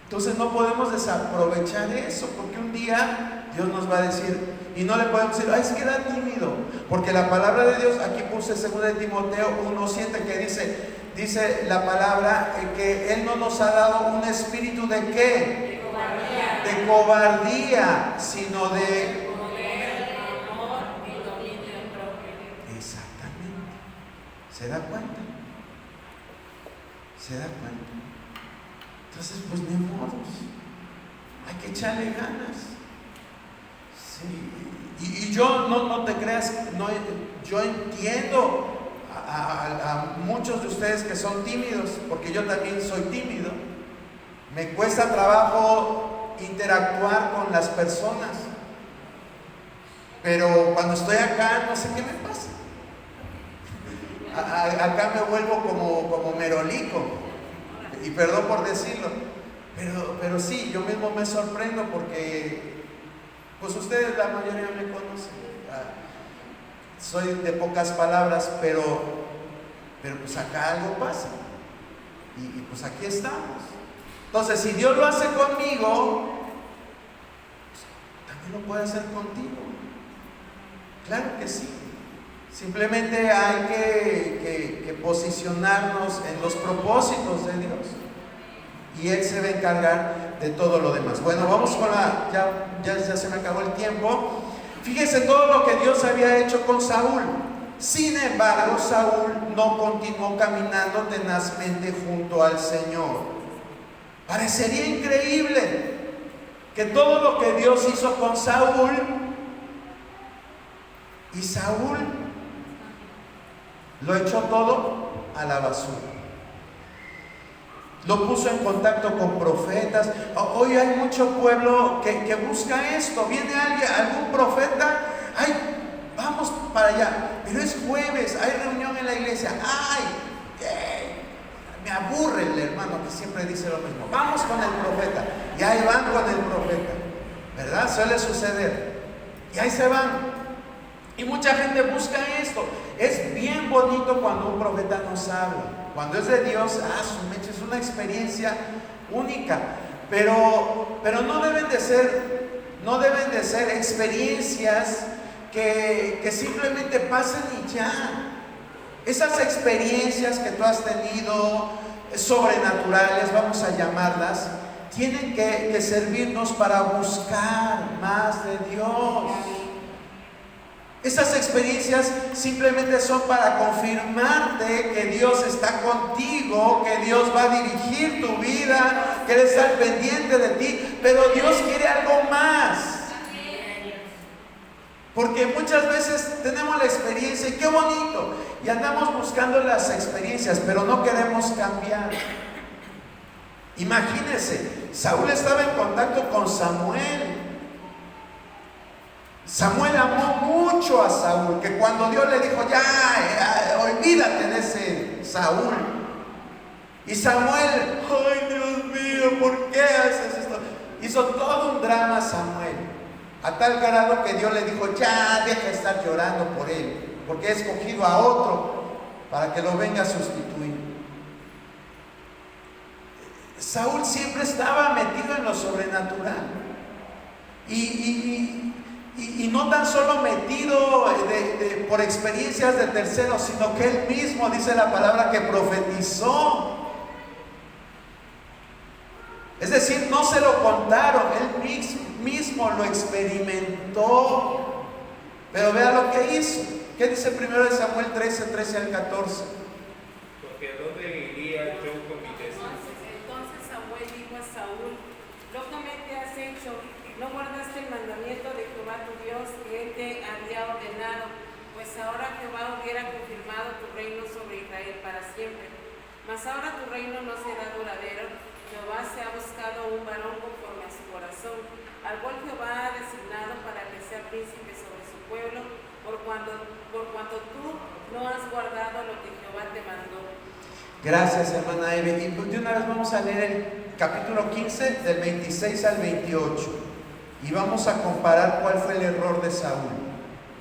Entonces no podemos desaprovechar eso, porque un día Dios nos va a decir, y no le podemos decir: ay, es que era tímido, porque la palabra de Dios, aquí puse 2 de Timoteo 1:7, que dice la palabra que Él no nos ha dado un espíritu de ¿qué? De cobardía, sino de poder, amor y dominio propio. Exactamente. ¿Se da cuenta? ¿Se da cuenta? Entonces, pues ni modos, hay que echarle ganas. Sí. Y yo no te creas, yo entiendo a muchos de ustedes que son tímidos, porque yo también soy tímido. Me cuesta trabajo interactuar con las personas, pero cuando estoy acá no sé qué me pasa. Acá me vuelvo como merolico, y perdón por decirlo, pero sí, yo mismo me sorprendo, porque pues ustedes la mayoría me conocen. Soy de pocas palabras, pero pues acá algo pasa, y pues aquí estamos. Entonces, si Dios lo hace conmigo, pues también lo puede hacer contigo. Claro que sí. Simplemente hay que posicionarnos en los propósitos de Dios, y Él se va a encargar de todo lo demás. Bueno, vamos con ya se me acabó el tiempo. Fíjese todo lo que Dios había hecho con Saúl. Sin embargo, Saúl no continuó caminando tenazmente junto al Señor. Parecería increíble que todo lo que Dios hizo con Saúl, y Saúl lo echó todo a la basura. Lo puso en contacto con profetas. Hoy hay mucho pueblo que busca esto. Viene algún profeta, ay, vamos para allá, pero es jueves, hay reunión en la iglesia, ay, me aburre el hermano que siempre dice lo mismo, vamos con el profeta, y ahí van con el profeta, ¿verdad? Suele suceder, y ahí se van. Y mucha gente busca esto. Es bien bien bonito cuando un profeta nos habla. Cuando es de Dios, es una experiencia única. Pero no deben de ser experiencias que simplemente pasen y ya. Esas experiencias que tú has tenido, sobrenaturales, vamos a llamarlas, tienen que servirnos para buscar más de Dios. Esas experiencias simplemente son para confirmarte que Dios está contigo, que Dios va a dirigir tu vida, que Él está al pendiente de ti, pero Dios quiere algo más. Porque muchas veces tenemos la experiencia y qué bonito, y andamos buscando las experiencias, pero no queremos cambiar. Imagínense, Saúl estaba en contacto con Samuel. Samuel amó mucho a Saúl, que cuando Dios le dijo, ya, olvídate de ese Saúl. Y Samuel, ay Dios mío, ¿por qué haces esto? Hizo todo un drama Samuel, a tal grado que Dios le dijo, ya, deja de estar llorando por él, porque he escogido a otro para que lo venga a sustituir. Saúl siempre estaba metido en lo sobrenatural. Y no tan solo metido por experiencias de terceros, sino que él mismo, dice la palabra, que profetizó. Es decir, no se lo contaron, él mismo lo experimentó. Pero vea lo que hizo. ¿Qué dice 1 Samuel 13 al 14? Porque ¿dónde iría yo con mi tesoro? Entonces Samuel dijo a Saúl, locamente has hecho, no guardaste el mandamiento de Jehová tu Dios que él te había ordenado, pues ahora Jehová hubiera confirmado tu reino sobre Israel para siempre. Mas ahora tu reino no será duradero. Jehová se ha buscado un varón conforme a su corazón, al cual Jehová ha designado para que sea príncipe sobre su pueblo, por cuanto tú no has guardado lo que Jehová te mandó. Gracias, hermana Eve. Y de una vez vamos a leer el capítulo 15 del 26 al 28 y vamos a comparar cuál fue el error de Saúl.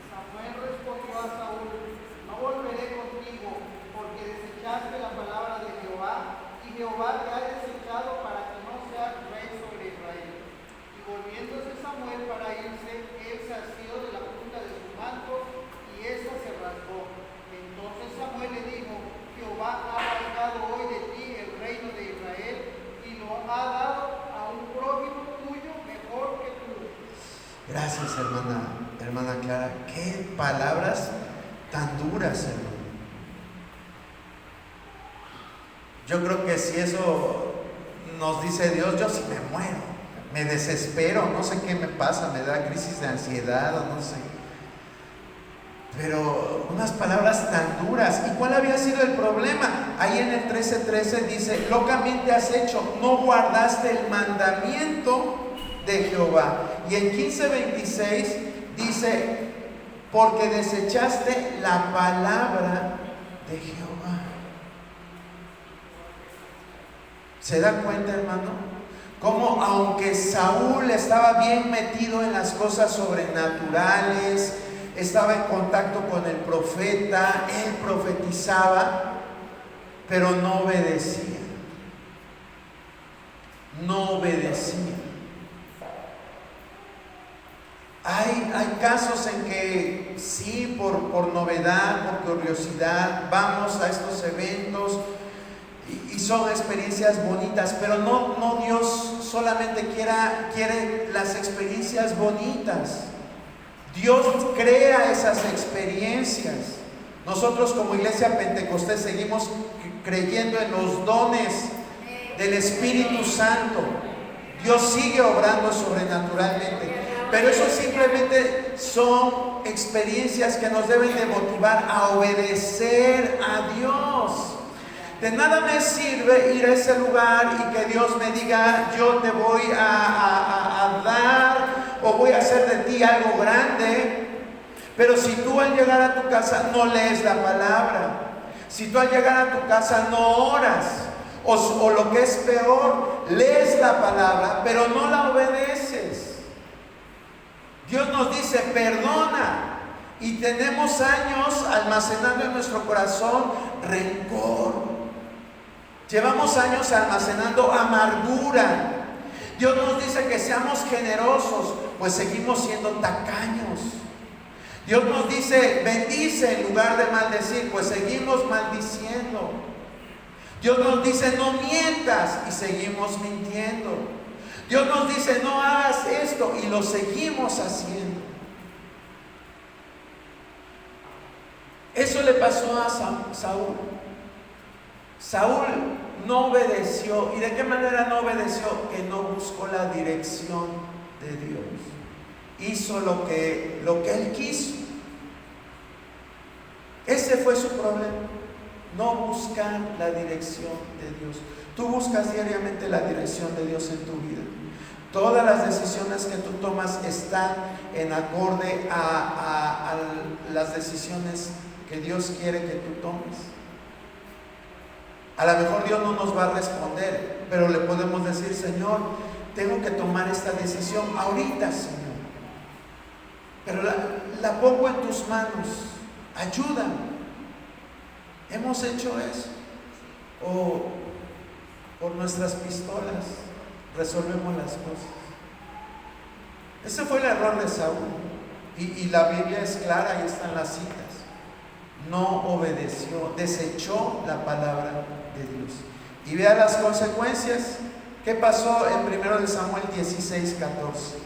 Samuel respondió a Saúl, no volveré contigo, porque desechaste la palabra de Jehová, y Jehová te ha desechado para que no seas rey sobre Israel. Y volviéndose Samuel para irse, él se asió de la punta de su manto, y ésta se rasgó. Entonces Samuel le dijo, Jehová ha arrancado hoy de ti el reino de Israel, y lo ha dado a un prójimo tuyo mejor que tú. Gracias, hermana Clara. Qué palabras tan duras, hermano. Yo creo que si eso nos dice Dios, yo sí me muero, me desespero, no sé qué me pasa, me da crisis de ansiedad o no sé. Pero unas palabras tan duras. ¿Y cuál había sido el problema? Ahí en el 13:13 dice, locamente has hecho, no guardaste el mandamiento de Jehová. Y en 15:26 dice, porque desechaste la palabra de Jehová. ¿Se da cuenta, hermano? Como aunque Saúl estaba bien metido en las cosas sobrenaturales, estaba en contacto con el profeta, él profetizaba, pero no obedecía. No obedecía. Hay casos en que sí, por novedad, por curiosidad, vamos a estos eventos y son experiencias bonitas, pero no Dios solamente quiere las experiencias bonitas. Dios crea esas experiencias. Nosotros como Iglesia Pentecostés seguimos creyendo en los dones del Espíritu Santo. Dios sigue obrando sobrenaturalmente, pero eso simplemente son experiencias que nos deben de motivar a obedecer a Dios. De nada me sirve ir a ese lugar y que Dios me diga, yo te voy a dar o voy a hacer de ti algo grande, pero si tú al llegar a tu casa no lees la palabra, si tú al llegar a tu casa no oras, o lo que es peor, lees la palabra, pero no la obedeces. Dios nos dice, perdona, Y tenemos años almacenando en nuestro corazón rencor. Llevamos años almacenando amargura. Dios nos dice que seamos generosos, pues seguimos siendo tacaños. Dios nos dice, bendice en lugar de maldecir, pues seguimos maldiciendo. Dios nos dice, no mientas, y seguimos mintiendo. Dios nos dice, no hagas esto, y lo seguimos haciendo. Eso le pasó a Saúl. Saúl no obedeció. ¿Y de qué manera no obedeció? Que no buscó la dirección de Dios. Hizo lo que él quiso. Ese fue su problema. No buscar la dirección de Dios. Tú buscas diariamente la dirección de Dios en tu vida. Todas las decisiones que tú tomas están en acorde a las decisiones que Dios quiere que tú tomes. A lo mejor Dios no nos va a responder, pero le podemos decir, Señor, tengo que tomar esta decisión ahorita, Señor, pero la pongo en tus manos, ayúdame. ¿Hemos hecho eso? O por nuestras pistolas resolvemos las cosas. Ese fue el error de Saúl, y la Biblia es clara, ahí están las citas. No obedeció, desechó la palabra de Dios. Y vea las consecuencias. ¿Qué pasó en 1 Samuel 16:14?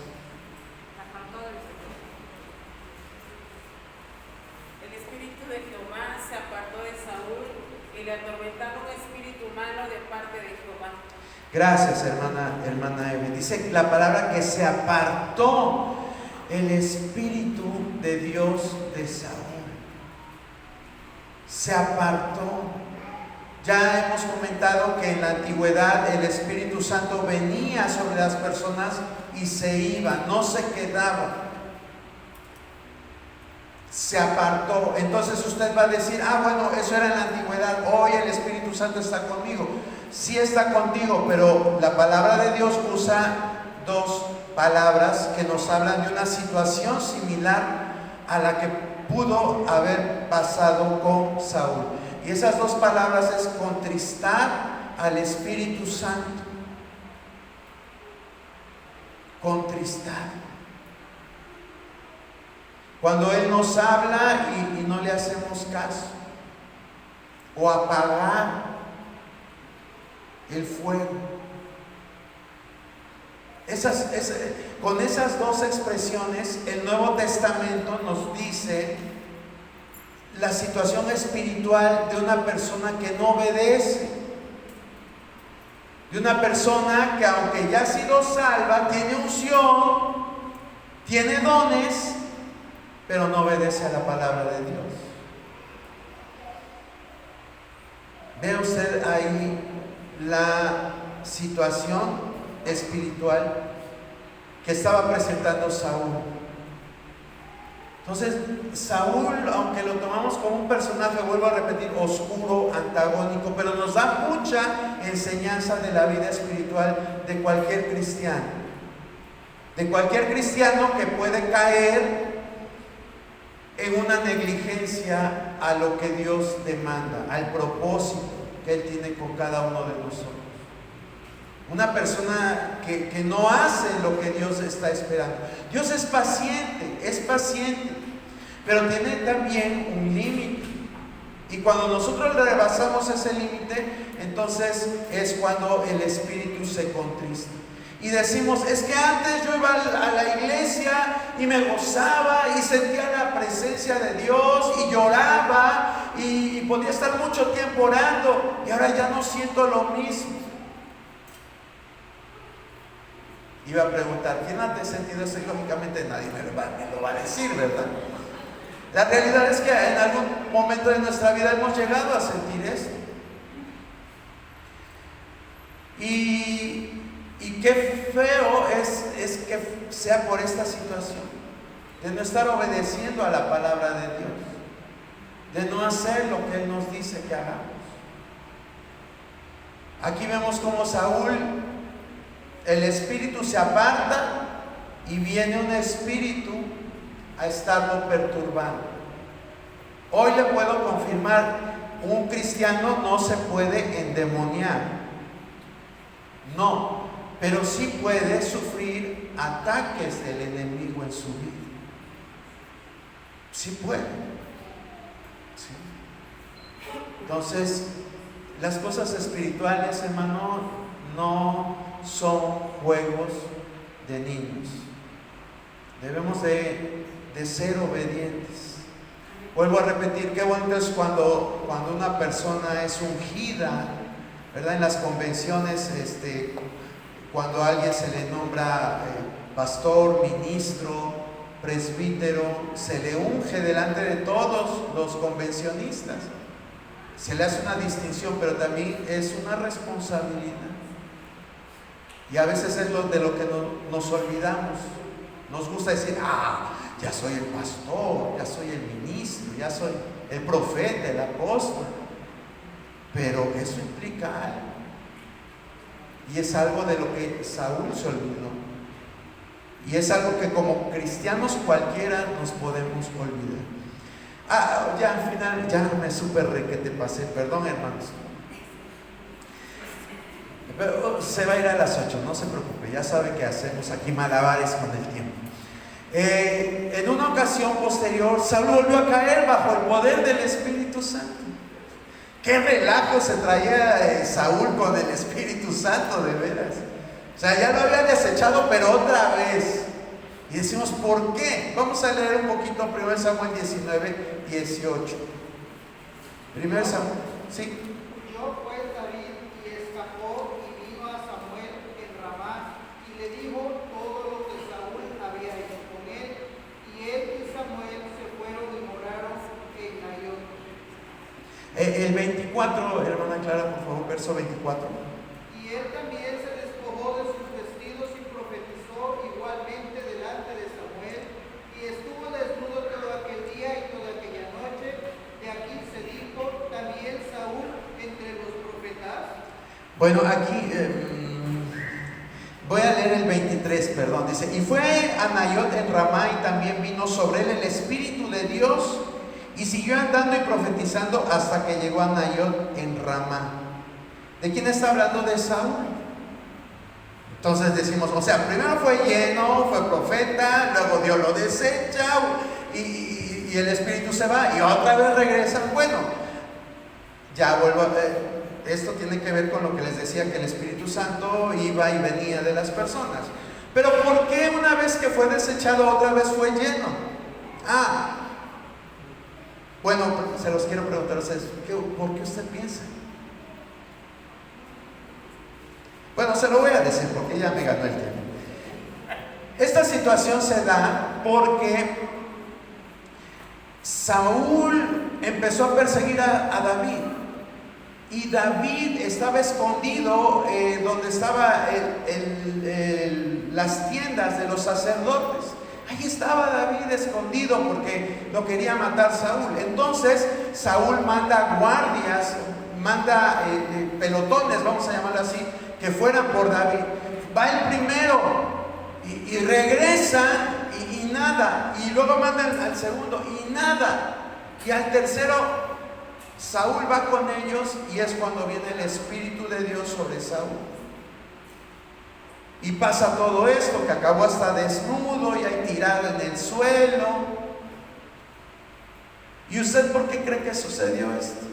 El espíritu de Jehová se apartó de Saúl y le atormentaba un espíritu malo de parte de Jehová. Gracias, hermana Eve. Dice la palabra que se apartó el espíritu de Dios de Saúl. Se apartó. Ya hemos comentado que en la antigüedad el Espíritu Santo venía sobre las personas y se iba, no se quedaba. Se apartó. Entonces usted va a decir, bueno, eso era en la antigüedad. Hoy el Espíritu Santo está conmigo. Sí está contigo, pero la palabra de Dios usa dos palabras que nos hablan de una situación similar a la que pudo haber pasado con Saúl. Y esas dos palabras es contristar al Espíritu Santo. Contristar. Cuando Él nos habla y no le hacemos caso. O apagar el fuego. Con esas dos expresiones, el Nuevo Testamento nos dice la situación espiritual de una persona que no obedece, de una persona que, aunque ya ha sido salva, tiene unción, tiene dones, pero no obedece a la palabra de Dios. Ve usted ahí la situación espiritual que estaba presentando Saúl. Entonces, Saúl, aunque lo tomamos como un personaje, vuelvo a repetir, oscuro, antagónico, pero nos da mucha enseñanza de la vida espiritual de cualquier cristiano. De cualquier cristiano que puede caer en una negligencia a lo que Dios demanda, al propósito que Él tiene con cada uno de nosotros. Una persona que no hace lo que Dios está esperando. Dios es paciente, pero tiene también un límite. Y cuando nosotros rebasamos ese límite, entonces es cuando el espíritu se contrista. Y decimos, es que antes yo iba a la iglesia y me gozaba y sentía la presencia de Dios y lloraba y podía estar mucho tiempo orando, y ahora ya no siento lo mismo. Iba a preguntar, ¿quién ha sentido eso? Y lógicamente nadie me lo va a decir, ¿verdad? La realidad es que en algún momento de nuestra vida hemos llegado a sentir eso. Y qué feo es que sea por esta situación, de no estar obedeciendo a la palabra de Dios, de no hacer lo que Él nos dice que hagamos. Aquí vemos como Saúl, el espíritu se aparta y viene un espíritu a estarlo perturbando. Hoy le puedo confirmar, un cristiano no se puede endemoniar, no, pero sí puede sufrir ataques del enemigo en su vida. Sí puede. ¿Sí? Entonces, las cosas espirituales, hermano, no son juegos de niños. Debemos de ser obedientes. Vuelvo a repetir, qué bonito es cuando una persona es ungida, ¿verdad? En las convenciones, cuando a alguien se le nombra pastor, ministro, presbítero, se le unge delante de todos los convencionistas. Se le hace una distinción, pero también es una responsabilidad. Y a veces es de lo que nos olvidamos. Nos gusta decir, ya soy el pastor, ya soy el ministro, ya soy el profeta, el apóstol. Pero eso implica algo. Y es algo de lo que Saúl se olvidó. Y es algo que como cristianos cualquiera nos podemos olvidar. Ya al final, ya me súper requete pasé, perdón hermanos. Pero se va a ir a las 8, no se preocupe, ya sabe que hacemos aquí malabares con el tiempo. En una ocasión posterior, Saúl volvió a caer bajo el poder del Espíritu Santo. Qué relajo se traía Saúl con el Espíritu Santo, de veras. O sea, ya lo había desechado, pero otra vez. Y decimos, ¿por qué? Vamos a leer un poquito 1 Samuel 19, 18. 1 Samuel, sí. Huyó pues David y escapó y vino a Samuel en Ramá y le dijo todo lo que Saúl había hecho con él. Y él y Samuel se fueron y moraron en Nayot. El 24, hermana Clara, por favor, verso 24. Y él también se despojó de sus vestidos y profetizó igualmente delante de Samuel, y estuvo desnudo todo aquel día y toda aquella noche. De aquí se dijo también Saúl entre los profetas. Bueno, aquí voy a leer el 23, perdón. Dice, y fue a Nayot en Ramá, y también vino sobre él el Espíritu de Dios, y siguió andando y profetizando hasta que llegó a Nayot en Ramá. ¿De quién está hablando? De Saúl. Entonces decimos, o sea, primero fue lleno, fue profeta, luego Dios lo desecha y el Espíritu se va y otra vez regresa. Bueno, ya vuelvo a ver. Esto tiene que ver con lo que les decía, que el Espíritu Santo iba y venía de las personas. Pero ¿por qué una vez que fue desechado otra vez fue lleno? Bueno, se los quiero preguntar a ustedes, ¿por qué usted piensa? Bueno, se lo voy a decir porque ya me ganó el tiempo. Esta situación se da porque Saúl empezó a perseguir a David. Y David estaba escondido donde estaban las tiendas de los sacerdotes. Ahí estaba David escondido porque lo quería matar Saúl. Entonces Saúl manda guardias, manda pelotones, vamos a llamarlo así, que fueran por David. Va el primero y regresa y nada. Y luego mandan al segundo y nada. Y al tercero Saúl va con ellos y es cuando viene el Espíritu de Dios sobre Saúl. Y pasa todo esto, que acabó hasta desnudo y ahí tirado en el suelo. ¿Y usted por qué cree que sucedió esto?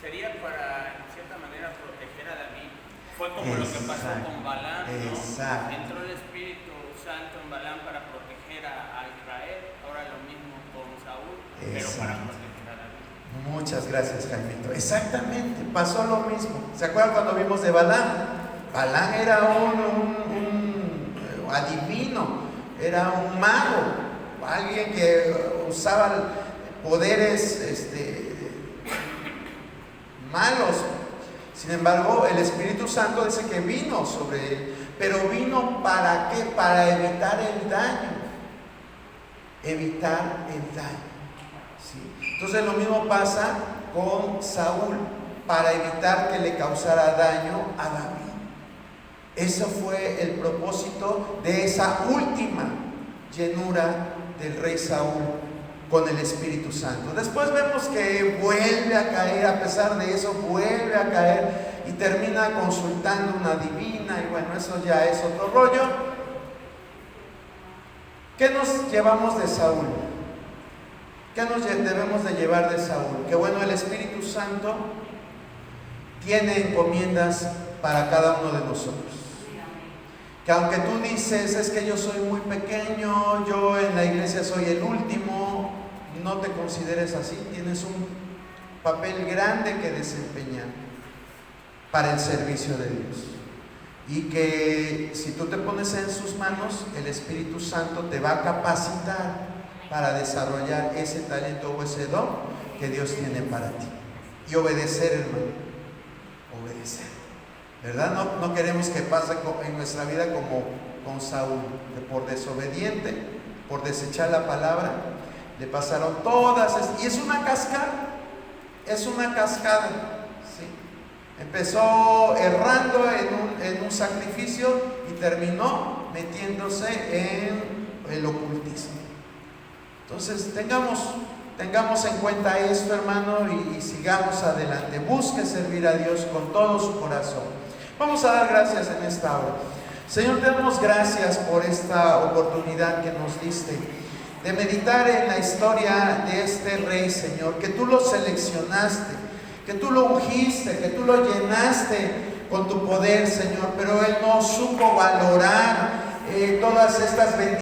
Sería para, en cierta manera, proteger a David. Fue como lo que pasó con Balaam, ¿no? Exacto. Entró el Espíritu Santo en Balaam para proteger a Israel. Ahora lo mismo con Saúl, pero para proteger a David. Muchas gracias, Jaimito. Exactamente, pasó lo mismo. ¿Se acuerdan cuando vimos de Balaam? Balaam era un adivino, era un mago, alguien que usaba poderes malos. Sin embargo, el Espíritu Santo dice que vino sobre él, pero vino ¿para qué? Para evitar el daño. Evitar el daño. ¿Sí? Entonces lo mismo pasa con Saúl. para evitar que le causara daño a David. Ese fue el propósito de esa última llenura del rey Saúl con el Espíritu Santo. Después vemos que vuelve a caer, a pesar de eso, vuelve a caer y termina consultando una divina, y bueno, eso ya es otro rollo. ¿Qué nos llevamos de Saúl? ¿Qué nos debemos de llevar de Saúl? Que bueno, el Espíritu Santo tiene encomiendas para cada uno de nosotros. Que aunque tú dices, es que yo soy muy pequeño, yo en la iglesia soy el último, no te consideres así. Tienes un papel grande que desempeñar para el servicio de Dios. Y que si tú te pones en sus manos, el Espíritu Santo te va a capacitar para desarrollar ese talento o ese don que Dios tiene para ti. Y obedecer, hermano, obedecer. ¿Verdad? No queremos que pase en nuestra vida como con Saúl, que por desobediente, por desechar la palabra, le pasaron todas, y es una cascada, ¿sí? Empezó errando en un sacrificio y terminó metiéndose en el ocultismo. Entonces tengamos en cuenta esto, hermano, y sigamos adelante. Busque servir a Dios con todo su corazón. Vamos a dar gracias en esta hora. Señor, te damos gracias por esta oportunidad que nos diste de meditar en la historia de este rey, Señor, que tú lo seleccionaste, que tú lo ungiste, que tú lo llenaste con tu poder, Señor, pero él no supo valorar todas estas bendiciones